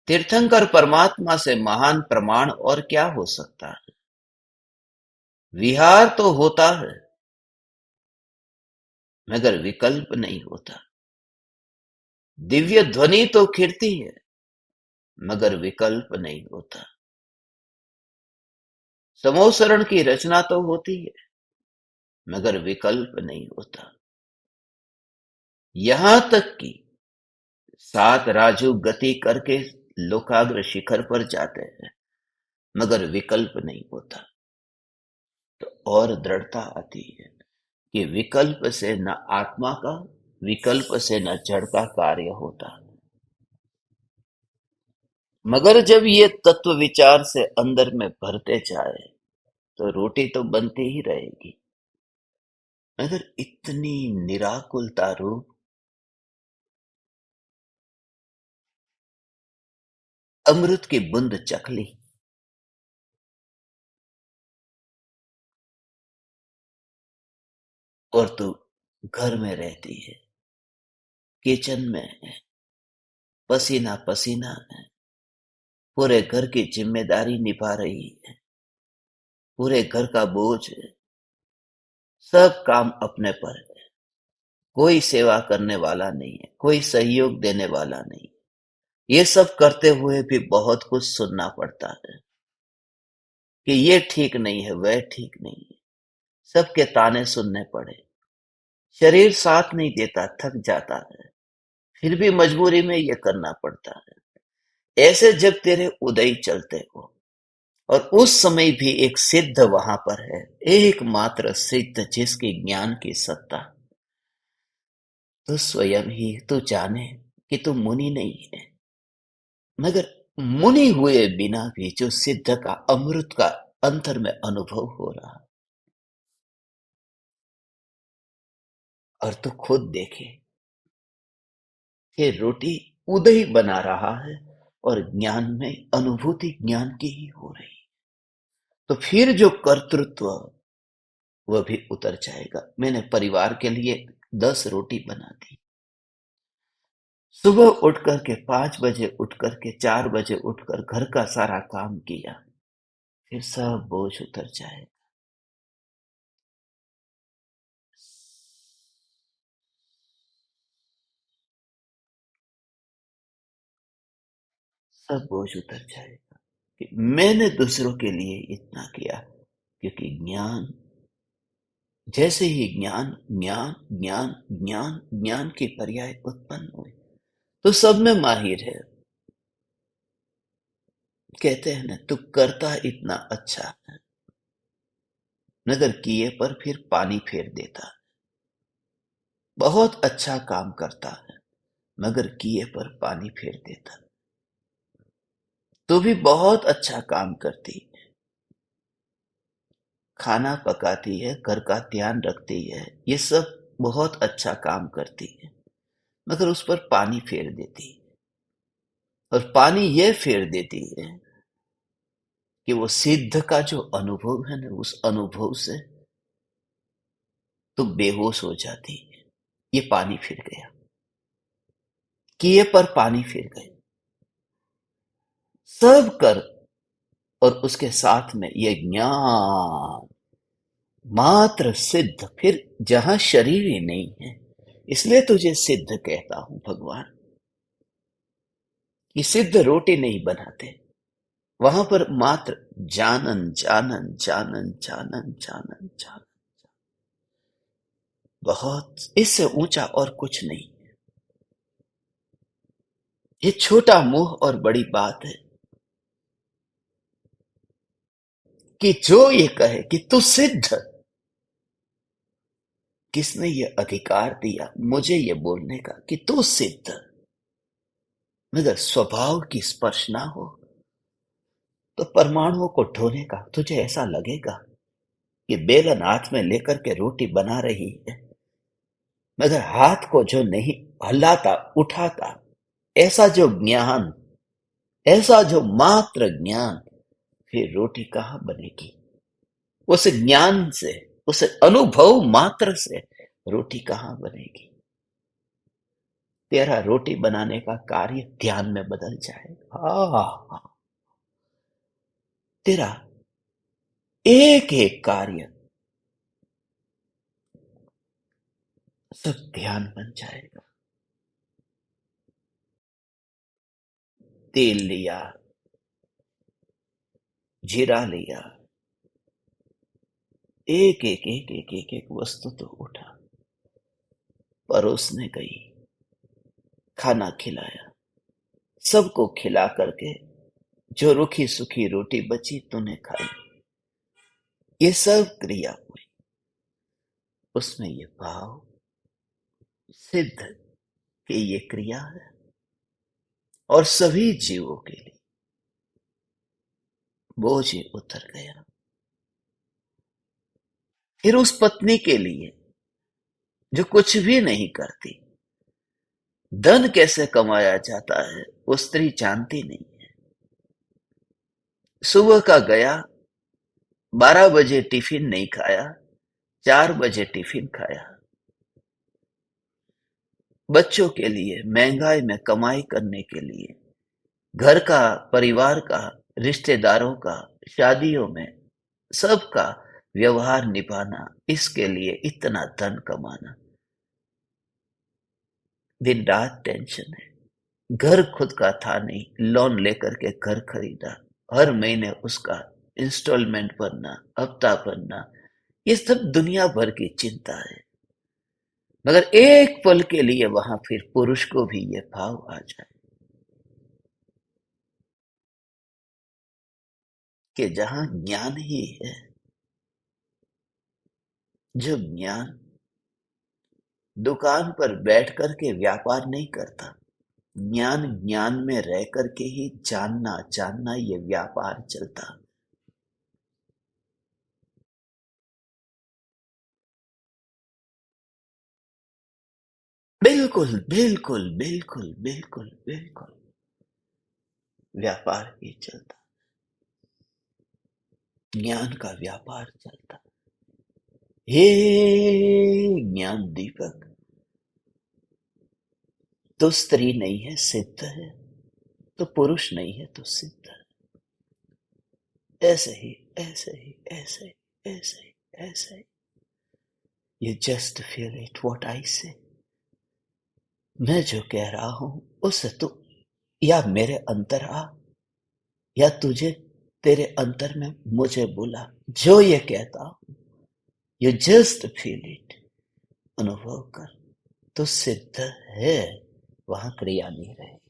तीर्थंकर परमात्मा से महान प्रमाण और क्या हो सकता है। विहार तो होता है मगर विकल्प नहीं होता। दिव्य ध्वनि तो खिड़ती है मगर विकल्प नहीं होता। समोसरण की रचना तो होती है मगर विकल्प नहीं होता। यहां तक कि 7 राजू गति करके लोकाग्र शिखर पर जाते हैं मगर विकल्प नहीं होता। तो और दृढ़ता आती है कि विकल्प से न आत्मा का, विकल्प से न जड़ का कार्य होता। मगर जब ये तत्व विचार से अंदर में भरते जाए तो रोटी तो बनती ही रहेगी, मगर इतनी निराकुलता रूप अमृत की बूंद चख ली और तू घर में रहती है, किचन में है, पसीना पसीना है, पूरे घर की जिम्मेदारी निभा रही है, पूरे घर का बोझ है, सब काम अपने पर है, कोई सेवा करने वाला नहीं है, कोई सहयोग देने वाला नहीं। ये सब करते हुए भी बहुत कुछ सुनना पड़ता है कि ये ठीक नहीं है, वह ठीक नहीं है। सबके ताने सुनने पड़े। शरीर साथ नहीं देता, थक जाता है, फिर भी मजबूरी में ये करना पड़ता है। ऐसे जब तेरे उदय चलते हो और उस समय भी एक सिद्ध वहां पर है, एकमात्र सिद्ध जिसकी ज्ञान की सत्ता, तो स्वयं ही तू जाने कि तू मुनि नहीं है, मगर मुनि हुए बिना भी जो सिद्ध का अमृत का अंतर में अनुभव हो रहा। और तू खुद देखे कि रोटी उदय बना रहा है और ज्ञान में अनुभूति ज्ञान की ही हो रही। तो फिर जो कर्तृत्व वह भी उतर जाएगा। मैंने परिवार के लिए 10 रोटी बना दी। सुबह उठ करके 5 बजे उठ करके 4 बजे उठकर घर का सारा काम किया, फिर सब बोझ उतर जाएगा। सब बोझ उतर जाएगा कि मैंने दूसरों के लिए इतना किया। क्योंकि ज्ञान, जैसे ही ज्ञान ज्ञान ज्ञान ज्ञान ज्ञान की पर्याय उत्पन्न हुए तो सब में माहिर है। कहते हैं ना, तू करता इतना अच्छा है, मगर किए पर फिर पानी फेर देता। बहुत अच्छा काम करता है, मगर किए पर पानी फेर देता। तू भी बहुत अच्छा काम करती, खाना पकाती है, घर का ध्यान रखती है, ये सब बहुत अच्छा काम करती है, मगर उस पर पानी फेर देती है। और पानी ये फेर देती है कि वो सिद्ध का जो अनुभव है ना, उस अनुभव से तो बेहोश हो जाती है। ये पानी फिर गया, किए पर पानी फिर गए। सब कर और उसके साथ में ये ज्ञान मात्र सिद्ध, फिर जहां शरीर ही नहीं है, इसलिए तुझे सिद्ध कहता हूं भगवान। ये सिद्ध रोटी नहीं बनाते, वहां पर मात्र जानन जानन जानन जानन जानन जानन, बहुत, इससे ऊंचा और कुछ नहीं। ये छोटा मुंह और बड़ी बात है कि जो ये कहे कि तू सिद्ध, किसने ये अधिकार दिया मुझे ये बोलने का कि तू सिद्ध, मगर स्वभाव की स्पर्श ना हो तो परमाणुओं को ढोने का तुझे ऐसा लगेगा कि बेलन हाथ में लेकर के रोटी बना रही है, मगर हाथ को जो नहीं हलाता उठाता, ऐसा जो ज्ञान, ऐसा जो मात्र ज्ञान, फिर रोटी कहां बनेगी? उस ज्ञान से, उस अनुभव मात्र से रोटी कहां बनेगी? तेरा रोटी बनाने का कार्य ध्यान में बदल जाएगा। तेरा एक एक कार्य सब ध्यान बन जाएगा। तेल लिया, जीरा लिया, एक एक एक एक एक एक वस्तु तो उठा, परोसने गई, खाना खिलाया, सबको खिला करके जो रूखी सूखी रोटी बची तूने खाई। ये सब क्रिया हुई, उसमें ये भाव सिद्ध कि ये क्रिया है और सभी जीवों के लिए बोझ ही उतर गया। फिर उस पत्नी के लिए जो कुछ भी नहीं करती, धन कैसे कमाया जाता है वो स्त्री जानती नहीं है। सुबह का गया, 12 बजे टिफिन नहीं खाया, 4 बजे टिफिन खाया। बच्चों के लिए महंगाई में कमाई करने के लिए, घर का, परिवार का, रिश्तेदारों का, शादियों में सबका व्यवहार निभाना, इसके लिए इतना धन कमाना, दिन रात टेंशन है। घर खुद का था नहीं, लोन लेकर के घर खरीदा, हर महीने उसका इंस्टॉलमेंट भरना, हफ्ता भरना, ये सब दुनिया भर की चिंता है। मगर एक पल के लिए वहां फिर पुरुष को भी ये भाव आ जाए कि जहां ज्ञान ही है, जो ज्ञान दुकान पर बैठ करके व्यापार नहीं करता, ज्ञान ज्ञान में रह करके ही जानना जानना ये व्यापार चलता। बिल्कुल बिल्कुल बिल्कुल बिल्कुल बिल्कुल व्यापार ही चलता, ज्ञान का व्यापार चलता। हे ज्ञान दीपक, तो स्त्री नहीं है, सिद्ध है, तो पुरुष नहीं है, तो सिद्ध है। ऐसे ही ऐसे ही ऐसे ही ऐसे ही ऐसे ही। You just feel it what I say. मैं जो कह रहा हूं उससे तू या मेरे अंतर आ, या तुझे तेरे अंतर में मुझे बुला। जो ये कहता हूं, यू जस्ट फील इट, अनुभव कर, तो सिद्ध है, वहां क्रिया नहीं रहेगी।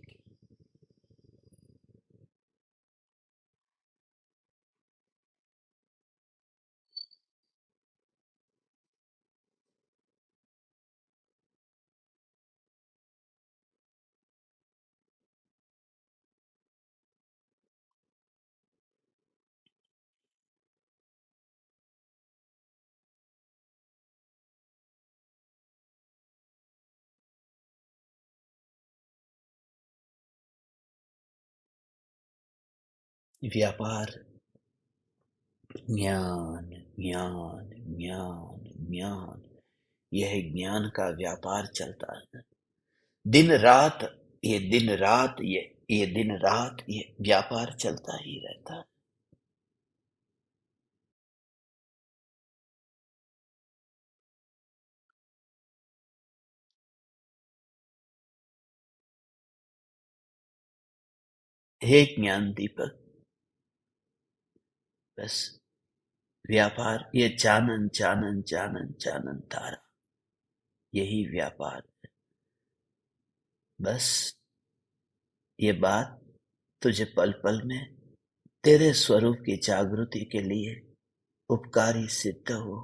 व्यापार, ज्ञान ज्ञान ज्ञान ज्ञान, यह ज्ञान का व्यापार चलता है। दिन रात, ये दिन रात, ये दिन रात, ये व्यापार चलता ही रहता है। हे ज्ञान दीपक, बस व्यापार, ये जानन जानन जानन जानन तारा, यही व्यापार। बस ये बात तुझे पल पल में तेरे स्वरूप की जागृति के लिए उपकारी सिद्ध हो,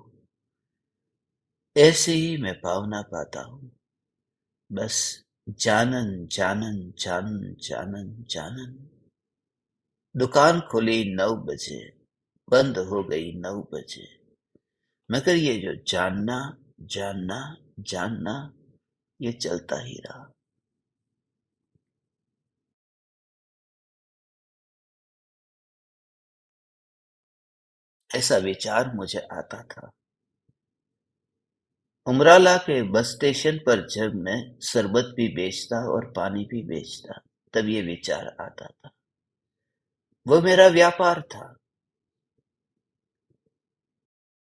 ऐसे ही मैं भावना पाता हूं। बस जानन जानन जानन जानन जानन। दुकान खुली 9 बजे, बंद हो गई 9 बजे, मगर ये जो जानना जानना जानना, ये चलता ही रहा। ऐसा विचार मुझे आता था उमराला के बस स्टेशन पर, जब मैं शरबत भी बेचता और पानी भी बेचता, तब ये विचार आता था। वो मेरा व्यापार था।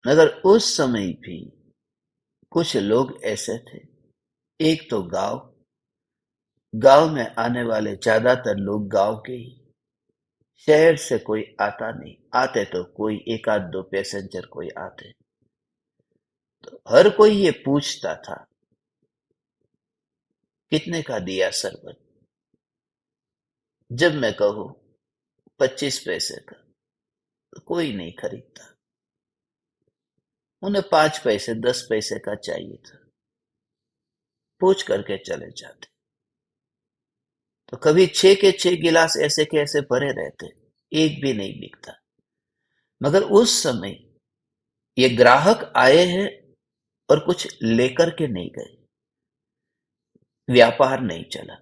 मगर उस समय भी कुछ लोग ऐसे थे। एक तो गांव, गांव में आने वाले ज्यादातर लोग गांव के ही, शहर से कोई आता नहीं, आते तो कोई एक आध दो पैसेंजर कोई आते। तो हर कोई ये पूछता था, कितने का दिया शरबत? जब मैं कहूं 25 पैसे का, तो कोई नहीं खरीदता। उन्हें 5 पैसे 10 पैसे का चाहिए था, पूछ करके चले जाते। तो कभी 6 के 6 गिलास ऐसे के ऐसे भरे रहते, एक भी नहीं बिकता। मगर उस समय ये ग्राहक आए हैं और कुछ लेकर के नहीं गए, व्यापार नहीं चला।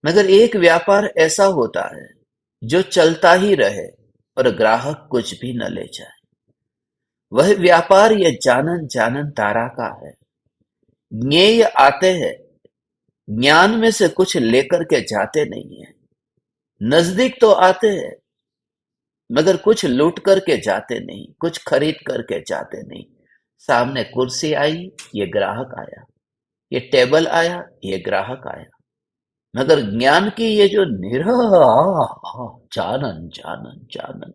मगर एक व्यापार ऐसा होता है जो चलता ही रहे और ग्राहक कुछ भी न ले जाए। वह व्यापार ये जानन जानन तारा का है। ज्ञेय आते हैं, ज्ञान में से कुछ लेकर के जाते नहीं है। नजदीक तो आते हैं, मगर कुछ लूट करके जाते नहीं, कुछ खरीद करके जाते नहीं। सामने कुर्सी आई, ये ग्राहक आया, ये टेबल आया, ये ग्राहक आया। मगर ज्ञान की ये जो जानन जानन जानन,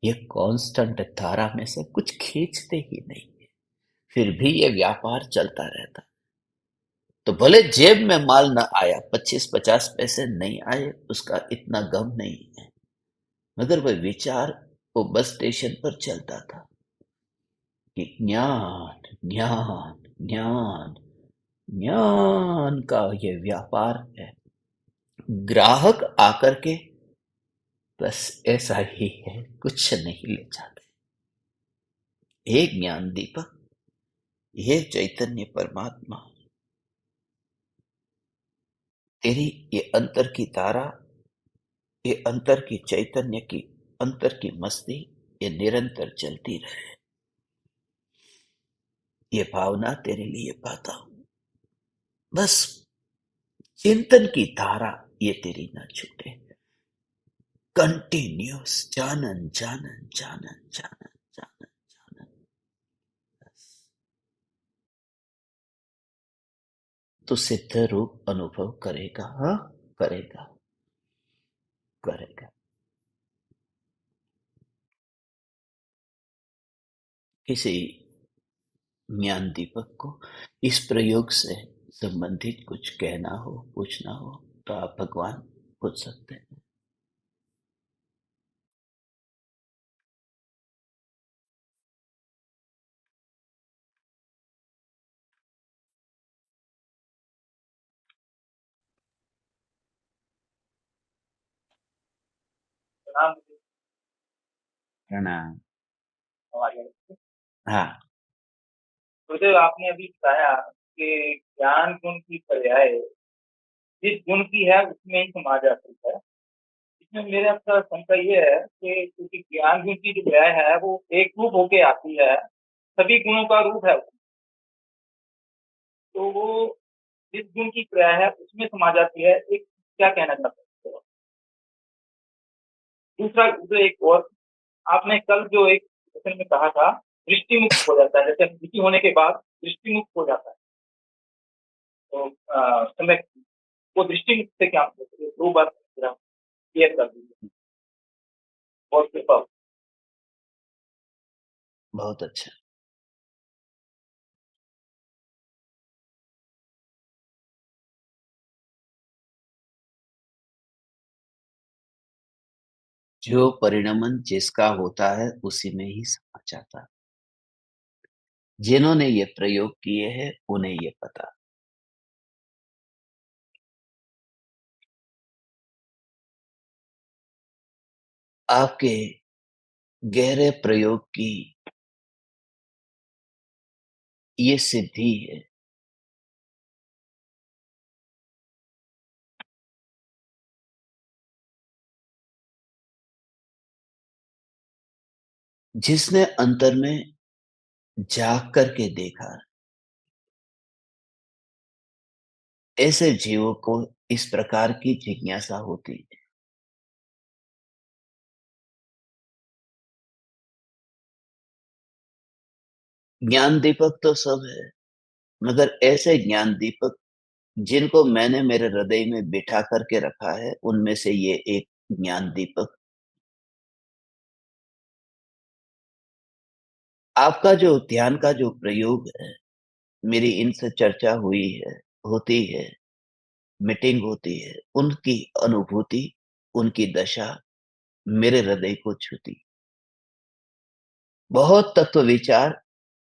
ये कांस्टेंट धारा में से कुछ खींचते ही नहीं, फिर भी ये व्यापार चलता रहता। तो भले जेब में माल न आया, 25-50 पैसे नहीं आए, उसका इतना गम नहीं है, मगर वह विचार वो बस स्टेशन पर चलता था कि ज्ञान ज्ञान ज्ञान, ज्ञान का ये व्यापार है। ग्राहक आकर के बस ऐसा ही है, कुछ नहीं ले जाते। हे ज्ञान दीपक, हे चैतन्य परमात्मा, तेरी ये अंतर की तारा, ये अंतर की चैतन्य की, अंतर की मस्ती, ये निरंतर चलती रहे। ये भावना तेरे लिए पाता हूं। बस चिंतन की धारा ये तेरी ना छूटे। कंटिन्यूस जानन जानन जानन जानन जानन जानन। तो सिद्ध रूप अनुभव करेगा। हाँ, करेगा करेगा। किसी ज्ञान दीपक को इस प्रयोग से संबंधित कुछ कहना हो, पूछना हो, तो आप भगवान पूछ सकते हैं।
प्रणाम।
प्रणाम।
हमारे
हाँ।
गुरुदेव, आपने अभी बताया कि ज्ञान गुण की पर्याय जिस गुण की है उसमें ही समा जाती है। इसमें मेरे आपका शंका ये है कि क्योंकि ज्ञान गुण की जो पर्याय है वो एक रूप होके आती है, सभी गुणों का रूप है, तो वो जिस गुण की पर्याय है उसमें समा जाती है। एक क्या कहना चाहते हैं? दूसरा जो एक और आपने कल जो एक क्वेश्चन में कहा था, दृष्टि मुक्त हो जाता है, जैसे दुखी होने के बाद दृष्टि मुक्त हो जाता है, तो समय वो दृष्टि मुक्त से क्या मतलब है? दो बार क्लियर कर दीजिए। बहुत कृपा।
बहुत अच्छा। जो परिणमन जिसका होता है उसी में ही समा जाता है। जिन्होंने ये प्रयोग किए हैं उन्हें ये पता। आपके गहरे प्रयोग की ये सिद्धि है। जिसने अंतर में झांक करके देखा, ऐसे जीवों को इस प्रकार की जिज्ञासा होती है। ज्ञान दीपक तो सब है, मगर ऐसे ज्ञान दीपक जिनको मैंने मेरे हृदय में बिठा करके रखा है, उनमें से ये एक ज्ञान दीपक। आपका जो ध्यान का जो प्रयोग है, मेरी इनसे चर्चा हुई है, होती है, मीटिंग होती है, उनकी अनुभूति, उनकी दशा मेरे हृदय को छूती। बहुत तत्व विचार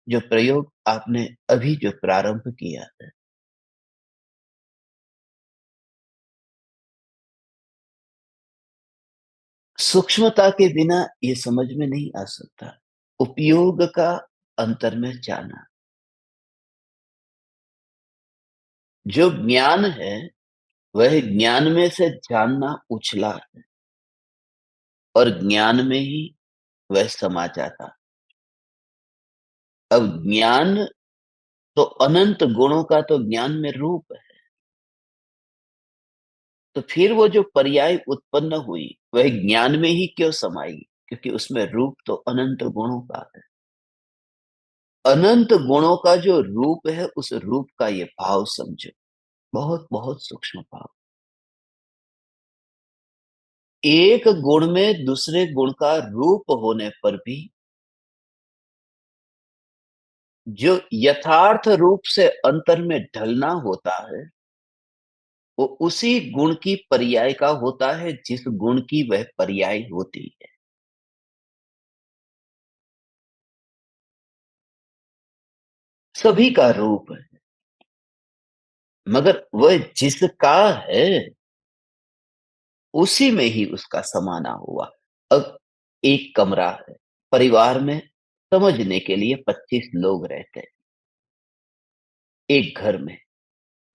जो प्रयोग आपने अभी जो प्रारंभ किया है, सूक्ष्मता के बिना ये समझ में नहीं आ सकता। उपयोग का अंतर में जाना, जो ज्ञान है वह ज्ञान में से जानना उछला है, और ज्ञान में ही वह समा जाता। अब ज्ञान तो अनंत गुणों का तो ज्ञान में रूप है, तो फिर वो जो पर्याय उत्पन्न हुई वह ज्ञान में ही क्यों समाई? क्योंकि उसमें रूप तो अनंत गुणों का है। अनंत गुणों का जो रूप है, उस रूप का ये भाव समझो, बहुत बहुत सूक्ष्म भाव। एक गुण में दूसरे गुण का रूप होने पर भी जो यथार्थ रूप से अंतर में ढलना होता है वो उसी गुण की पर्याय का होता है जिस गुण की वह पर्याय होती है। सभी का रूप है, मगर वह जिसका है उसी में ही उसका समाना हुआ। अब एक कमरा है, परिवार में समझने के लिए 25 लोग रहते हैं एक घर में।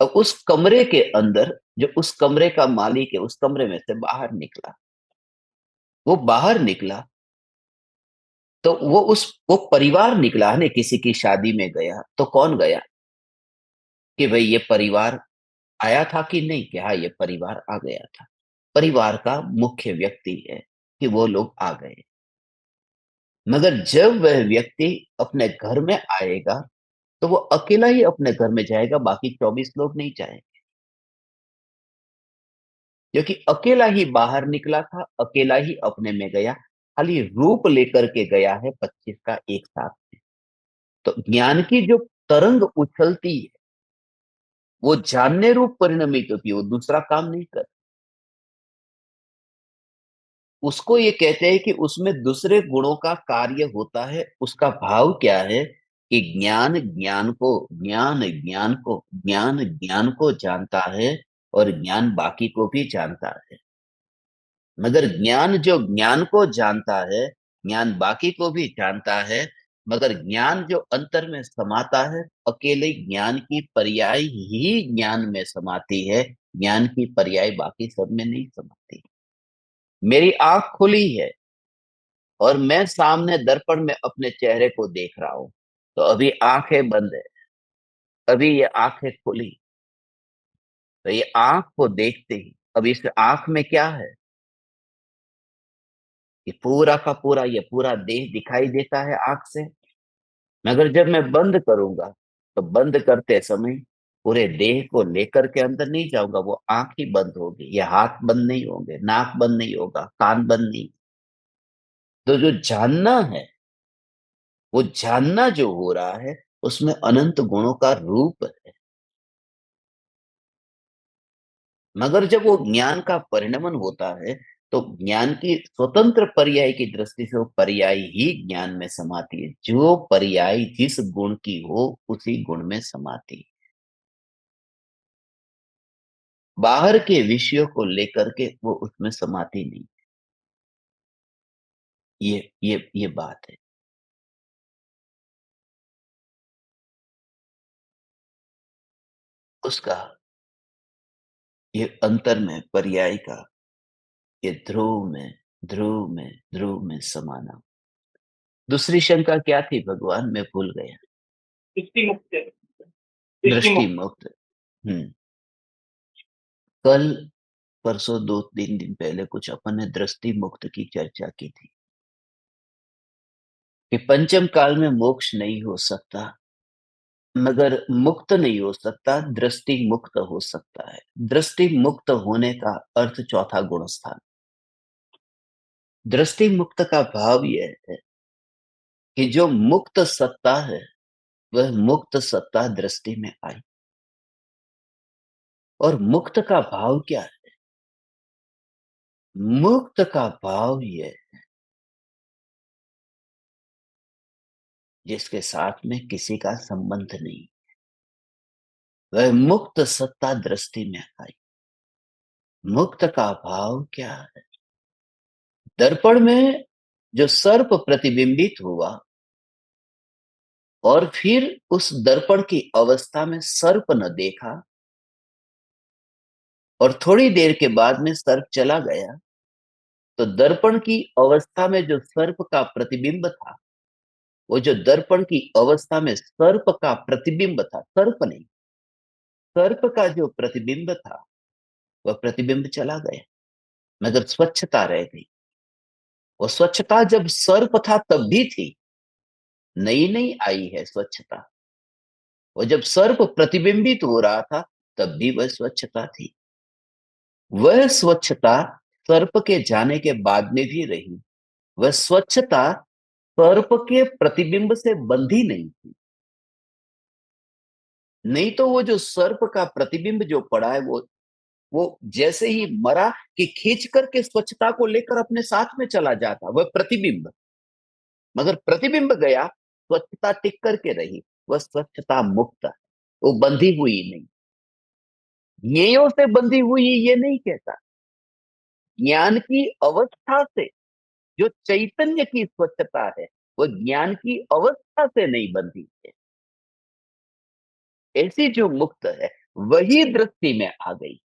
अब उस कमरे के अंदर जो उस कमरे का मालिक है उस कमरे में से बाहर निकला, वो बाहर निकला तो वो परिवार निकला है ना, किसी की शादी में गया तो कौन गया कि भाई ये परिवार आया था कि नहीं, कि हाँ ये परिवार आ गया था। परिवार का मुख्य व्यक्ति है कि वो लोग आ गए। मगर जब वह व्यक्ति अपने घर में आएगा तो वो अकेला ही अपने घर में जाएगा, बाकी 24 लोग नहीं जाएंगे, क्योंकि अकेला ही बाहर निकला था, अकेला ही अपने में गया, खाली रूप लेकर के गया है 25 का एक साथ में। तो ज्ञान की जो तरंग उछलती है वो जानने रूप परिणमित होती है, वो दूसरा काम नहीं कर। उसको ये कहते हैं कि उसमें दूसरे गुणों का कार्य होता है। उसका भाव क्या है कि ज्ञान ज्ञान को, ज्ञान ज्ञान को, ज्ञान ज्ञान को जानता है और ज्ञान बाकी को भी जानता है। मगर ज्ञान जो ज्ञान को जानता है, ज्ञान बाकी को भी जानता है, मगर ज्ञान जो अंतर में समाता है अकेले ज्ञान की पर्याय ही ज्ञान में समाती है, ज्ञान की पर्याय बाकी सब में नहीं समाती। मेरी आंख खुली है और मैं सामने दर्पण में अपने चेहरे को देख रहा हूं, तो अभी आंखें बंद है, अभी ये आंखें खुली। तो ये आंख को देखते ही अब इस आंख में क्या है, ये पूरा का पूरा ये पूरा देह दिखाई देता है आंख से। मगर जब मैं बंद करूंगा तो बंद करते समय पूरे देह को लेकर के अंदर नहीं जाऊंगा, वो आंख ही बंद होगी, ये हाथ बंद नहीं होंगे, नाक बंद नहीं होगा, कान बंद नहीं। तो जो जानना है, वो जानना जो हो रहा है उसमें अनंत गुणों का रूप है। मगर जब वो ज्ञान का परिणमन होता है तो ज्ञान की स्वतंत्र पर्याय की दृष्टि से वो पर्याय ही ज्ञान में समाती है। जो पर्याय जिस गुण की हो उसी गुण में समाती है। बाहर के विषयों को लेकर के वो उसमें समाती नहीं। ये बात है उसका, ये अंतर में पर्याय का, ये ध्रुव में समाना। दूसरी शंका क्या थी भगवान, मैं भूल गया।
दृष्टि मुक्त, दृष्टि
दृष्टि
मुक्त।
मुक्त। हम्म। कल परसों 2-3 दिन पहले कुछ अपन ने दृष्टि मुक्त की चर्चा की थी कि पंचम काल में मोक्ष नहीं हो सकता, मगर मुक्त नहीं हो सकता, दृष्टि मुक्त हो सकता है। दृष्टि मुक्त होने का अर्थ चौथा गुण स्थान। दृष्टि मुक्त का भाव यह है कि जो मुक्त सत्ता है वह मुक्त सत्ता दृष्टि में आई। और मुक्त का भाव क्या है? मुक्त का भाव यह, जिसके साथ में किसी का संबंध नहीं, वह मुक्त सत्ता दृष्टि में आई। मुक्त का भाव क्या है? दर्पण में जो सर्प प्रतिबिंबित हुआ और फिर उस दर्पण की अवस्था में सर्प न देखा और थोड़ी देर के बाद में सर्प चला गया, तो दर्पण की अवस्था में जो सर्प का प्रतिबिंब था, वो जो दर्पण की अवस्था में सर्प का प्रतिबिंब था, सर्प नहीं, सर्प का जो प्रतिबिंब था वह प्रतिबिंब चला गया, मगर स्वच्छता रह गई। वो स्वच्छता जब सर्प था तब भी थी, नई नई आई है स्वच्छता। वो जब सर्प प्रतिबिंबित हो रहा था तब भी वह स्वच्छता थी। वह स्वच्छता सर्प के जाने के बाद में भी रही। वह स्वच्छता सर्प के प्रतिबिंब से बंधी नहीं थी। नहीं तो वो जो सर्प का प्रतिबिंब जो पड़ा है, वो जैसे ही मरा कि खींच करके स्वच्छता को लेकर अपने साथ में चला जाता, वह प्रतिबिंब। मगर प्रतिबिंब गया, स्वच्छता टिक करके रही। वह स्वच्छता मुक्त है, वो बंधी हुई नहीं। ज्ञेयों से बंधी हुई ये नहीं कहता। ज्ञान की अवस्था से जो चैतन्य की स्वच्छता है, वो ज्ञान की अवस्था से नहीं बंधी है। ऐसी जो मुक्त है, वही दृष्टि में आ गई।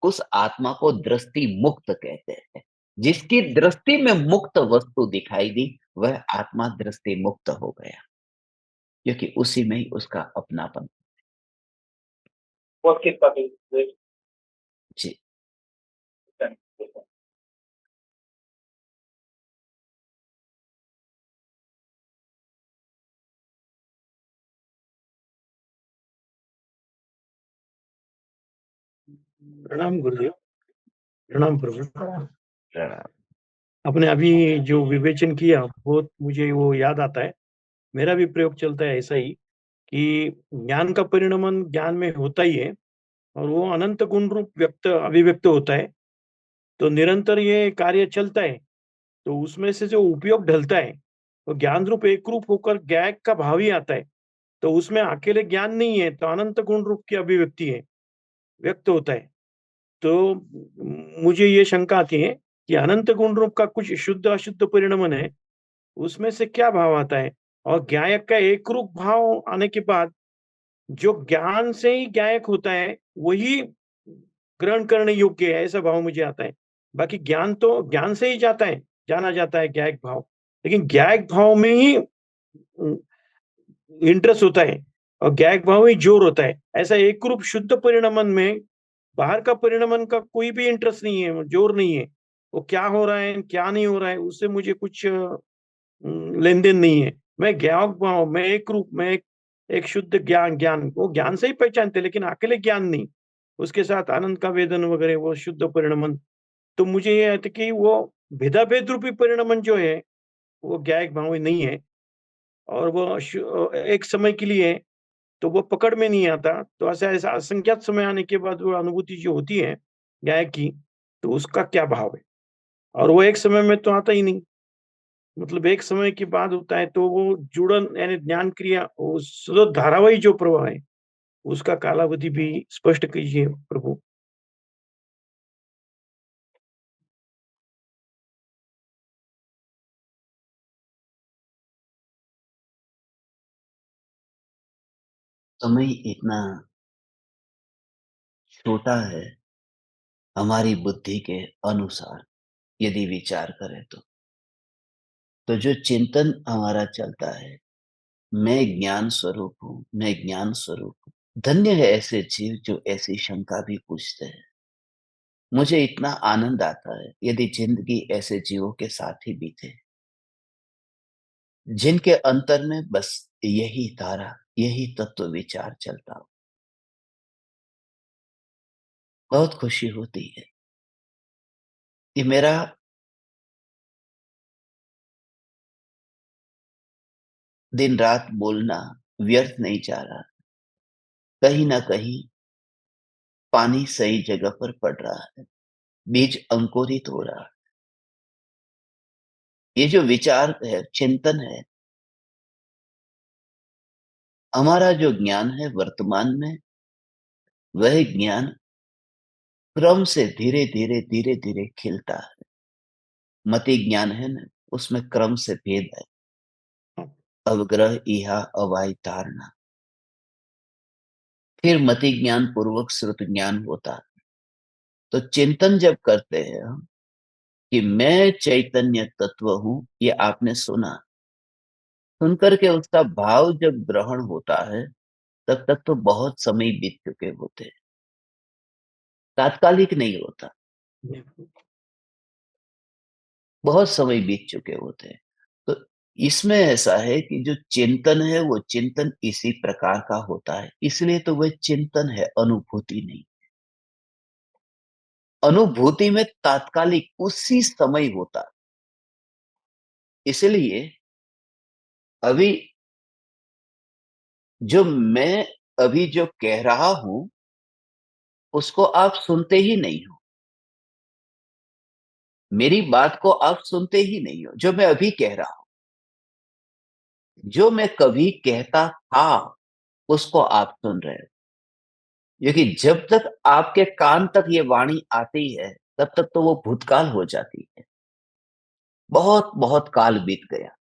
उस आत्मा को दृष्टि मुक्त कहते हैं। जिसकी दृष्टि में मुक्त वस्तु दिखाई दी, वह आत्मा दृष्टि मुक्त हो गया, क्योंकि उसी में ही उसका अपनापन।
बहुत कितना भी
जी।
प्रणाम गुरुदेव। प्रणाम प्रभु।
प्रणाम।
आपने अभी जो विवेचन किया, बहुत मुझे वो याद आता है। मेरा भी प्रयोग चलता है ऐसा ही कि ज्ञान का परिणमन ज्ञान में होता ही है और वो अनंत गुण रूप अभिव्यक्त होता है। तो निरंतर ये कार्य चलता है, तो उसमें से जो उपयोग ढलता है, तो ज्ञान रूप एक रूप होकर ज्ञायक का भाव ही आता है। तो उसमें अकेले ज्ञान नहीं है, तो अनंत गुण रूप की अभिव्यक्ति है, व्यक्त होता है। तो मुझे ये शंका आती है कि अनंत गुण रूप का कुछ शुद्ध अशुद्ध परिणमन है, उसमें से क्या भाव आता है? और ज्ञायक का एक रूप भाव आने के बाद जो ज्ञान से ही ज्ञायक होता है, वही ग्रहण करने योग्य है, ऐसा भाव मुझे आता है। बाकी ज्ञान तो ज्ञान से ही जाता है, जाना जाता है ज्ञायक भाव। लेकिन ज्ञायक भाव में ही इंटरेस्ट होता है और ज्ञायक भाव में जोर होता है। ऐसा एक रूप शुद्ध परिणमन में बाहर का परिणमन का कोई भी इंटरेस्ट नहीं है, जोर नहीं है। वो क्या हो रहा है, क्या नहीं हो रहा है, उससे मुझे कुछ लेन-देन नहीं है। मैं ज्ञायक भाव, मैं एक रूप, मैं एक शुद्ध ज्ञान ज्ञान वो ज्ञान से ही पहचानते, लेकिन अकेले ज्ञान नहीं। उसके साथ आनंद का वेदन वगैरह वो शुद्ध परिणमन। तो मुझे ये है कि वो भेदाभेद रूपी परिणमन जो है, वो ज्ञायक भाव में नहीं है और वो एक समय के लिए है, तो वो पकड़ में नहीं आता। तो ऐसा ऐसा असंख्यात समय आने के बाद वो अनुभूति जो होती है न्याय की, तो उसका क्या भाव है? और वो एक समय में तो आता ही नहीं। मतलब एक समय के बाद होता है, तो वो जुड़न यानी ज्ञान क्रिया, वो सतत धारावाही जो प्रवाह है, उसका कालावधि भी स्पष्ट कीजिए प्रभु।
समय इतना छोटा है हमारी बुद्धि के अनुसार, यदि विचार करें तो जो चिंतन हमारा चलता है, मैं ज्ञान स्वरूप हूं, मैं ज्ञान स्वरूप हूं। धन्य है ऐसे जीव जो ऐसी शंका भी पूछते हैं। मुझे इतना आनंद आता है यदि जिंदगी ऐसे जीवों के साथ ही बीते, जिनके अंतर में बस यही धारा, यही तत्व विचार चलता हो। बहुत खुशी होती है कि मेरा दिन रात बोलना व्यर्थ नहीं जा रहा। कहीं ना कहीं पानी सही जगह पर पड़ रहा है, बीज अंकुरित हो रहा है। ये जो विचार है, चिंतन है, हमारा जो ज्ञान है वर्तमान में, वह ज्ञान क्रम से धीरे धीरे धीरे धीरे खिलता है। मति ज्ञान है ना, उसमें क्रम से भेद है। अवग्रह, इहा, अवाय, धारणा, फिर मति ज्ञान पूर्वक श्रुत ज्ञान होता है। तो चिंतन जब करते हैं हम कि मैं चैतन्य तत्व हूं, ये आपने सुना, सुनकर के उसका भाव जब ग्रहण होता है, तब तक तो बहुत समय बीत चुके होते हैं, तात्कालिक नहीं होता, बहुत समय बीत चुके होते हैं। तो इसमें ऐसा है कि जो चिंतन है, वो चिंतन इसी प्रकार का होता है, इसलिए तो वह चिंतन है, अनुभूति नहीं। अनुभूति में तात्कालिक उसी समय होता। इसलिए अभी मैं अभी जो कह रहा हूं उसको आप सुनते ही नहीं हो, मेरी बात को आप सुनते ही नहीं हो। जो मैं अभी कह रहा हूं, जो मैं कभी कहता था उसको आप सुन रहे हो, क्योंकि जब तक आपके कान तक ये वाणी आती है तब तक तो वो भूतकाल हो जाती है। बहुत बहुत काल बीत गया।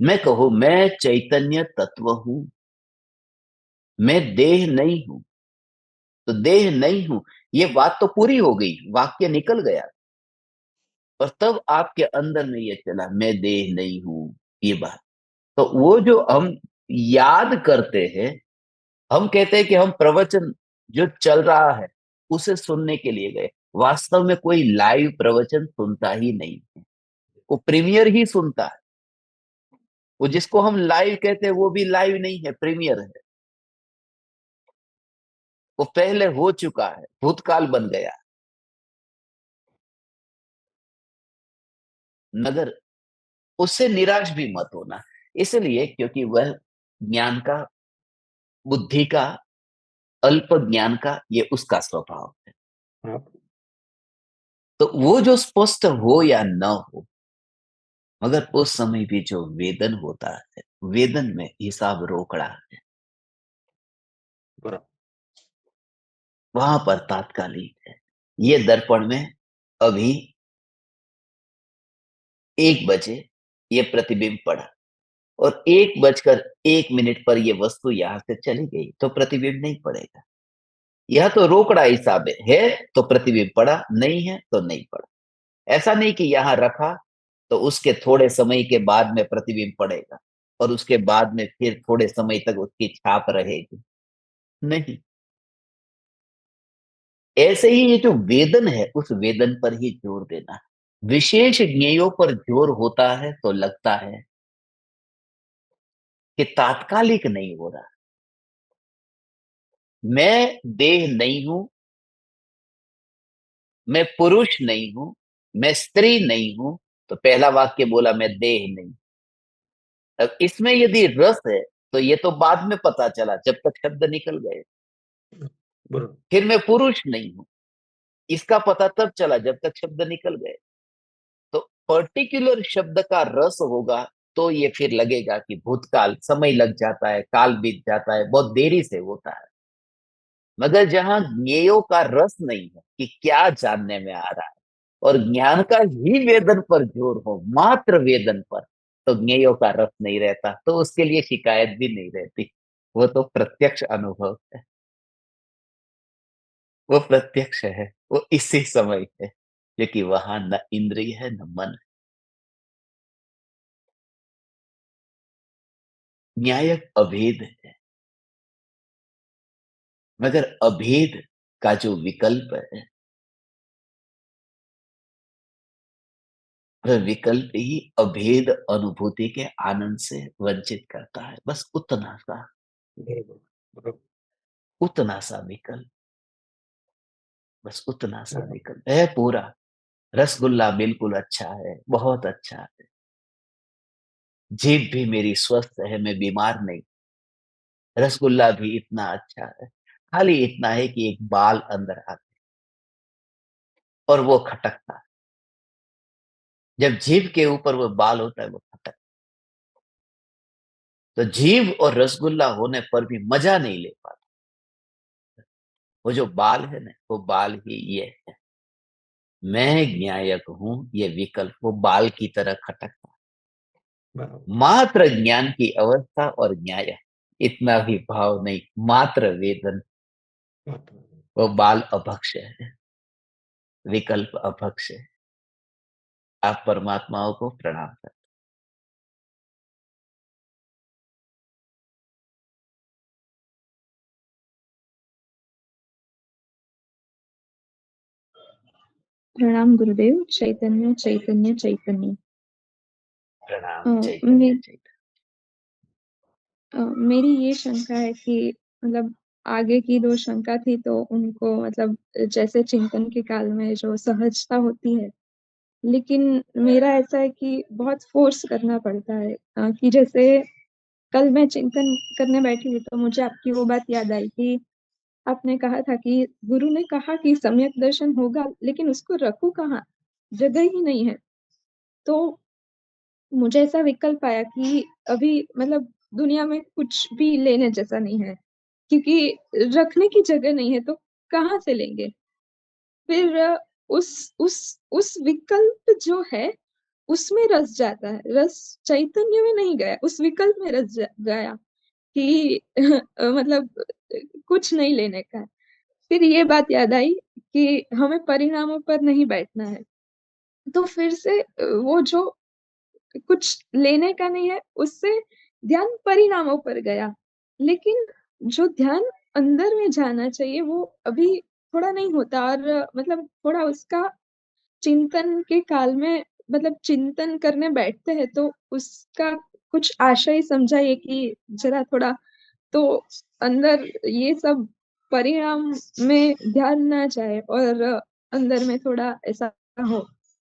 मैं कहूं मैं चैतन्य तत्व हूं, मैं देह नहीं हूं, तो देह नहीं हूं, ये बात तो पूरी हो गई, वाक्य निकल गया। और तब आपके अंदर में ये चला मैं देह नहीं हूं, ये बात। तो वो जो हम याद करते हैं, हम कहते हैं कि हम प्रवचन जो चल रहा है उसे सुनने के लिए गए। वास्तव में कोई लाइव प्रवचन सुनता ही नहीं है, वो प्रीमियर ही सुनता है। वो जिसको हम लाइव कहते हैं वो भी लाइव नहीं है, प्रीमियर है। वो पहले हो चुका है, भूतकाल बन गया। मगर उससे निराश भी मत होना, इसलिए क्योंकि वह ज्ञान का, बुद्धि का, अल्प ज्ञान का, ये उसका स्वभाव है।
हाँ,
तो वो जो स्पष्ट हो या न हो, मगर उस समय भी जो वेदन होता है, वेदन में हिसाब रोकड़ा है,
बराबर।
वहां पर तात्कालिक है। ये दर्पण में अभी 1 बजे ये प्रतिबिंब पड़ा और 1 बजकर 1 मिनट पर ये वस्तु यहां से चली गई तो प्रतिबिंब नहीं पड़ेगा। यह तो रोकड़ा हिसाब है, तो प्रतिबिंब पड़ा, नहीं है तो नहीं पड़ा। ऐसा नहीं कि यहां रखा तो उसके थोड़े समय के बाद में प्रतिबिंब पड़ेगा और उसके बाद में फिर थोड़े समय तक उसकी छाप रहेगी, नहीं। ऐसे ही ये जो वेदन है उस वेदन पर ही जोर देना। विशेष ज्ञेयों पर जोर होता है तो लगता है कि तात्कालिक नहीं हो रहा। मैं देह नहीं हूं, मैं पुरुष नहीं हूं, मैं स्त्री नहीं हूं, तो पहला वाक्य बोला मैं देह नहीं। अब इसमें यदि रस है तो ये तो बाद में पता चला जब तक शब्द निकल गए।
बराबर।
फिर मैं पुरुष नहीं हूं, इसका पता तब चला जब तक शब्द निकल गए। तो पर्टिकुलर शब्द का रस होगा तो ये फिर लगेगा कि भूतकाल, समय लग जाता है, काल बीत जाता है, बहुत देरी से होता है। मगर जहां ज्ञेयों का रस नहीं है कि क्या जानने में आ रहा है, और ज्ञान का ही वेदन पर जोर हो, मात्र वेदन पर, तो ज्ञेयों का रस नहीं रहता, तो उसके लिए शिकायत भी नहीं रहती। वो तो प्रत्यक्ष अनुभव है, वो प्रत्यक्ष है, वो इसी समय है, क्योंकि वहां न इंद्रिय है न मन है। न्यायक अभेद है, मगर अभेद का जो विकल्प है, वह विकल्प ही अभेद अनुभूति के आनंद से वंचित करता है। बस उतना सा,
बराबर। बराबर।
उतना सा विकल्प, बस उतना सा
बराबर।
विकल्प है पूरा। रसगुल्ला बिल्कुल अच्छा है, बहुत अच्छा है। जीभ भी मेरी स्वस्थ है, मैं बीमार नहीं। रसगुल्ला भी इतना अच्छा है, खाली इतना है कि एक बाल अंदर आता है और वो खटकता है। जब जीभ के ऊपर वो बाल होता है वो खटक, तो जीभ और रसगुल्ला होने पर भी मजा नहीं ले पाता। वो जो बाल है ना, वो बाल ही ये है। मैं ज्ञायक हूं, ये विकल्प वो बाल की तरह खटकता।
बराबर।
मात्र ज्ञान की अवस्था और न्याय, इतना भी भाव नहीं, मात्र वेदन।
बराबर।
वो बाल अभक्ष है, विकल्प अभक्ष है। आप परमात्माओं को प्रणाम करें।
प्रणाम गुरुदेव। चैतन्य चैतन्य चैतन्य।
प्रणाम
मे,
चैतन्य चैतन्य।
मेरी ये शंका है कि मतलब आगे की 2 शंका थी तो उनको मतलब जैसे चिंतन के काल में जो सहजता होती है, लेकिन मेरा ऐसा है कि बहुत फ़ोर्स करना पड़ता है कि जैसे कल मैं चिंतन करने बैठी थी तो मुझे आपकी वो बात याद आई कि आपने कहा था कि गुरु ने कहा कि सम्यक दर्शन होगा, लेकिन उसको रखूँ कहाँ? जगह ही नहीं है। तो मुझे ऐसा विकल्प आया कि अभी मतलब दुनिया में कुछ भी लेने जैसा नहीं है, क्योंकि रखने की जगह नहीं है तो कहाँ से लेंगे? फिर उस विकल्प जो है, उसमें रस जाता है, रस चैतन्य में नहीं गया, उस विकल्प में रस गया कि मतलब कुछ नहीं लेने का है। फिर ये बात याद आई कि हमें परिणामों पर नहीं बैठना है। तो फिर से वो जो कुछ लेने का नहीं है, उससे ध्यान परिणामों पर गया। लेकिन जो ध्यान अंदर में जाना चाहिए, वो अभी थोड़ा नहीं होता और मतलब थोड़ा उसका चिंतन के काल में मतलब चिंतन करने बैठते हैं, तो उसका कुछ आशय समझाइए कि ज़रा थोड़ा तो अंदर ये सब परिणाम में ध्यान ना जाए और अंदर में थोड़ा ऐसा हो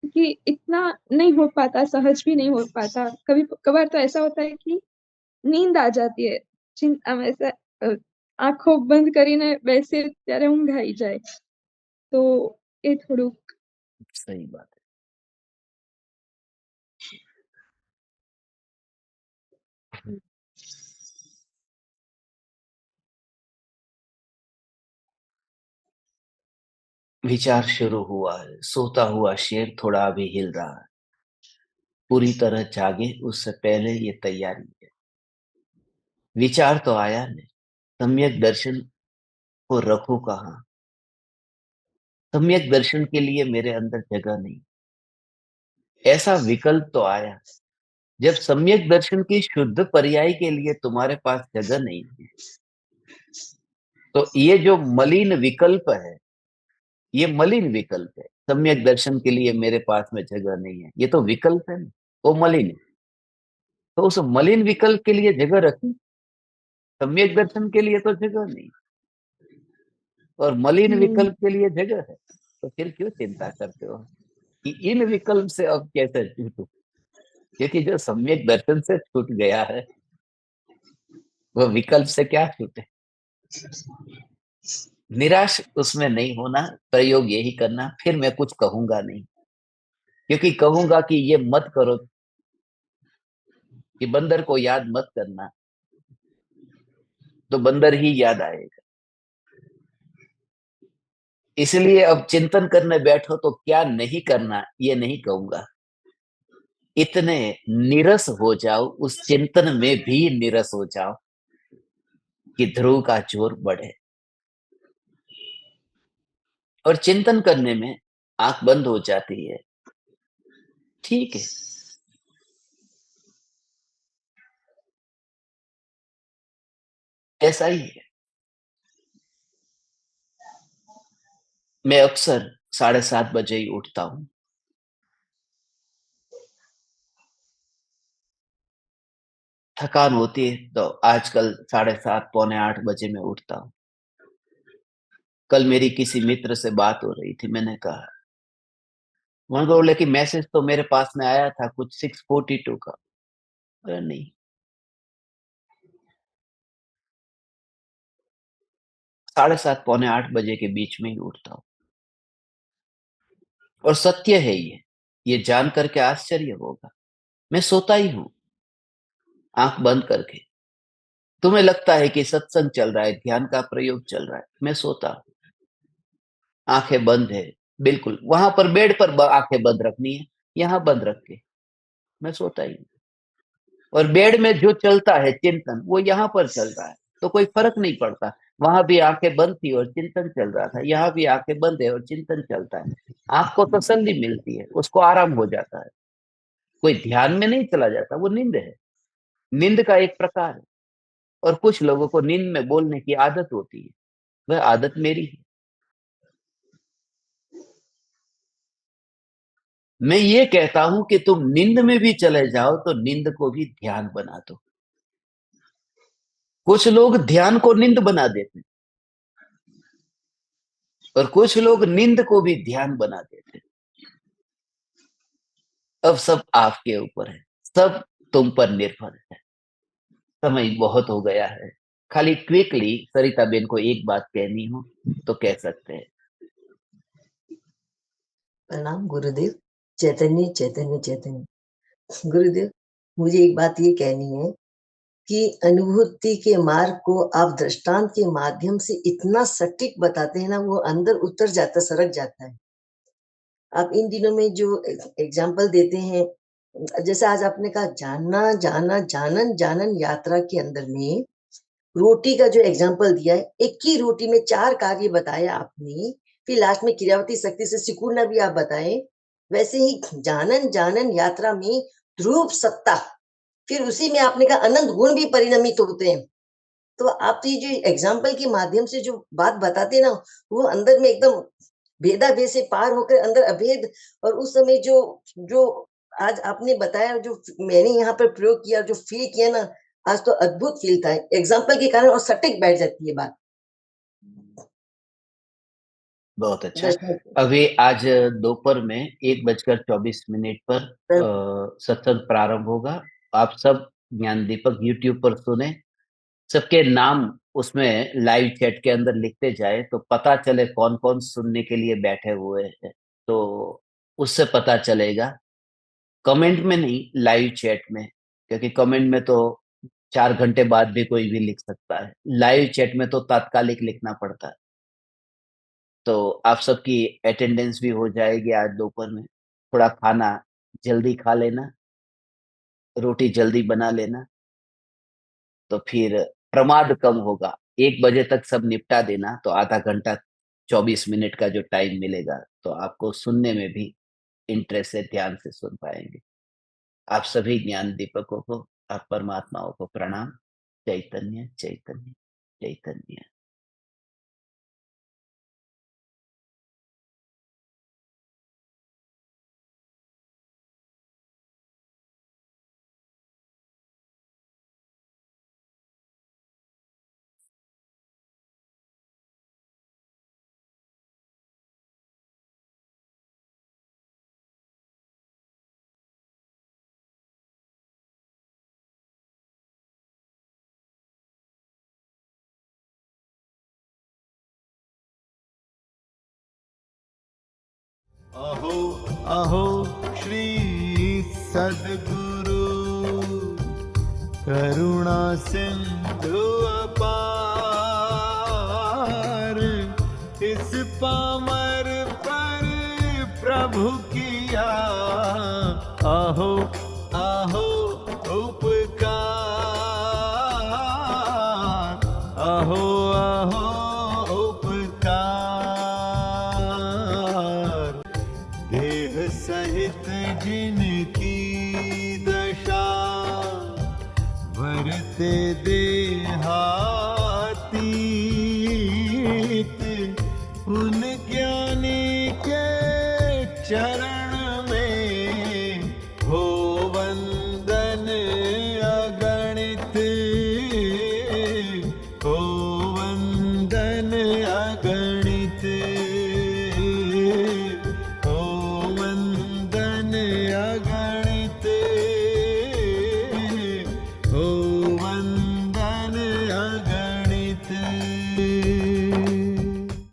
कि इतना नहीं हो पाता, सहज भी नहीं हो पाता। कभी-कभार तो ऐसा होता है कि નીંદ आ जाती है। આમ ऐसा આંખો બંધ કરીને બેસીએ ત્યારે ઊંઘ આવી જાય. તો એ થોડુંક
सही बात है। विचार शुरू हुआ है, सोता हुआ शेर थोड़ा अभी हिल रहा है, पूरी तरह जागे उससे पहले ये तैयारी है। विचार तो आया नहीं, सम्यक दर्शन को रखूं कहाँ? सम्यक दर्शन के लिए मेरे अंदर जगह नहीं। ऐसा विकल्प तो आया, जब सम्यक दर्शन की शुद्ध पर्याय के लिए तुम्हारे पास जगह नहीं है, तो ये जो मलिन विकल्प है, ये मलिन विकल्प है। सम्यक दर्शन के लिए मेरे पास में जगह नहीं है, ये तो विकल्प है ना, वो मलिन है। तो उस मलिन विकल्प के लिए जगह रखी, सम्यक दर्शन के लिए तो जगह नहीं, और मलिन
हुँ,
विकल्प के लिए जगह है। तो फिर क्यों चिंता करते हो कि इन विकल्प से अब कैसे छूटूं? क्योंकि जो सम्यक दर्शन से छूट गया है, वो विकल्प से क्या छूटे? निराश उसमें नहीं होना, प्रयोग यही करना, फिर मैं कुछ कहूंगा नहीं, क्योंकि कहूंगा कि ये मत करो, कि बंदर को याद मत करना, तो बंदर ही याद आएगा। इसलिए अब चिंतन करने बैठो तो क्या नहीं करना, ये नहीं कहूंगा। इतने नीरस हो जाओ, उस चिंतन में भी नीरस हो जाओ कि ध्रुव का जोर बढ़े। और चिंतन करने में आंख बंद हो जाती है, ठीक है, ऐसा ही है। मैं अक्सर 7:30 बजे ही उठता हूँ। थकान होती है तो आजकल 7:30 पौने 8 बजे मैं उठता हूँ। कल मेरी किसी मित्र से बात हो रही थी, मैंने कहा, उन्होंने बोला कि मैसेज तो मेरे पास में आया था कुछ 6:42 का। अरे नहीं, 7:30 पौने 8 बजे के बीच में ही उठता हूँ। और सत्य है ये जान करके आश्चर्य होगा, मैं सोता ही हूँ आंख बंद करके। तुम्हें लगता है कि सत्संग चल रहा है, ध्यान का प्रयोग चल रहा है, मैं सोता हूँ, आंखें बंद है, बिल्कुल वहां पर बेड पर आंखें बंद रखनी है, यहां बंद रख के मैं सोता ही हूँ। और बेड में जो चलता है चिंतन, वो यहाँ पर चल रहा है, तो कोई फर्क नहीं पड़ता। वहां भी आंखें बंद थी और चिंतन चल रहा था, यहाँ भी आंखें बंद है और चिंतन चलता है। आंख को तसल्ली मिलती है, उसको आराम हो जाता है, कोई ध्यान में नहीं चला जाता, वो नींद है, नींद का एक प्रकार है। और कुछ लोगों को नींद में बोलने की आदत होती है, वह आदत मेरी है। मैं ये कहता हूं कि तुम नींद में भी चले जाओ तो नींद को भी ध्यान बना दो। कुछ लोग ध्यान को नींद बना देते हैं, और कुछ लोग नींद को भी ध्यान बना देते। अब सब आपके ऊपर है, सब तुम पर निर्भर है। समय बहुत हो गया है, खाली क्विकली सरिता बेन को एक बात कहनी हो तो कह सकते हैं।
प्रणाम गुरुदेव। चैतन्य चैतन्य चैतन्य। गुरुदेव, मुझे एक बात ये कहनी है कि अनुभूति के मार्ग को आप दृष्टांत के माध्यम से इतना सटीक बताते हैं ना, वो अंदर उतर जाता, सरक जाता है। आप इन दिनों में जो एग्जाम्पल देते हैं, जैसे आज आपने कहा जाना जाना जानन जानन यात्रा के अंदर में रोटी का जो एग्जाम्पल दिया है, एक ही रोटी में 4 कार्य बताया आपने, फिर लास्ट में क्रियावती शक्ति से सिकुड़ना भी आप बताए। वैसे ही जानन जानन यात्रा में ध्रुव सत्ता, फिर उसी में आपने कहा अनंत गुण भी परिणमित होते हैं। तो आप ये जो एग्जाम्पल के माध्यम से जो बात बताते हैं ना, वो अंदर में एकदम भेदाभेद से पार होकर अंदर अभेद, और उस समय जो जो आज आपने बताया, जो मैंने यहाँ पर प्रयोग किया, जो फील किया ना, आज तो अद्भुत फील था एग्जाम्पल के कारण, और सटीक बैठ जाती है बात।
बहुत अच्छा। अभी आज दोपहर में 1:24 पर सत्संग प्रारंभ होगा। आप सब ज्ञान दीपक यूट्यूब पर सुने, सबके नाम उसमें लाइव चैट के अंदर लिखते जाए तो पता चले कौन कौन सुनने के लिए बैठे हुए हैं, तो उससे पता चलेगा। कमेंट में नहीं, लाइव चैट में, क्योंकि कमेंट में तो 4 घंटे बाद भी कोई भी लिख सकता है, लाइव चैट में तो तात्कालिक लिखना पड़ता है। तो आप सबकी अटेंडेंस भी हो जाएगी आज दोपहर में। थोड़ा खाना जल्दी खा लेना, रोटी जल्दी बना लेना, तो फिर प्रमाद कम होगा। 1 बजे तक सब निपटा देना, तो आधा घंटा 24 मिनट का जो टाइम मिलेगा, तो आपको सुनने में भी इंटरेस्ट से ध्यान से सुन पाएंगे। आप सभी ज्ञान दीपकों को, आप परमात्माओं को प्रणाम। चैतन्य चैतन्य चैतन्य।
अहो अहो श्री सद्गुरु, करुणा सिंधु अपार, इस पामर पर प्रभु किया अहो अहो उपकार, अहो अहो उपकार। देह सहित जिनकी दशा, वरते देहातीत, उन ज्ञानी के चरण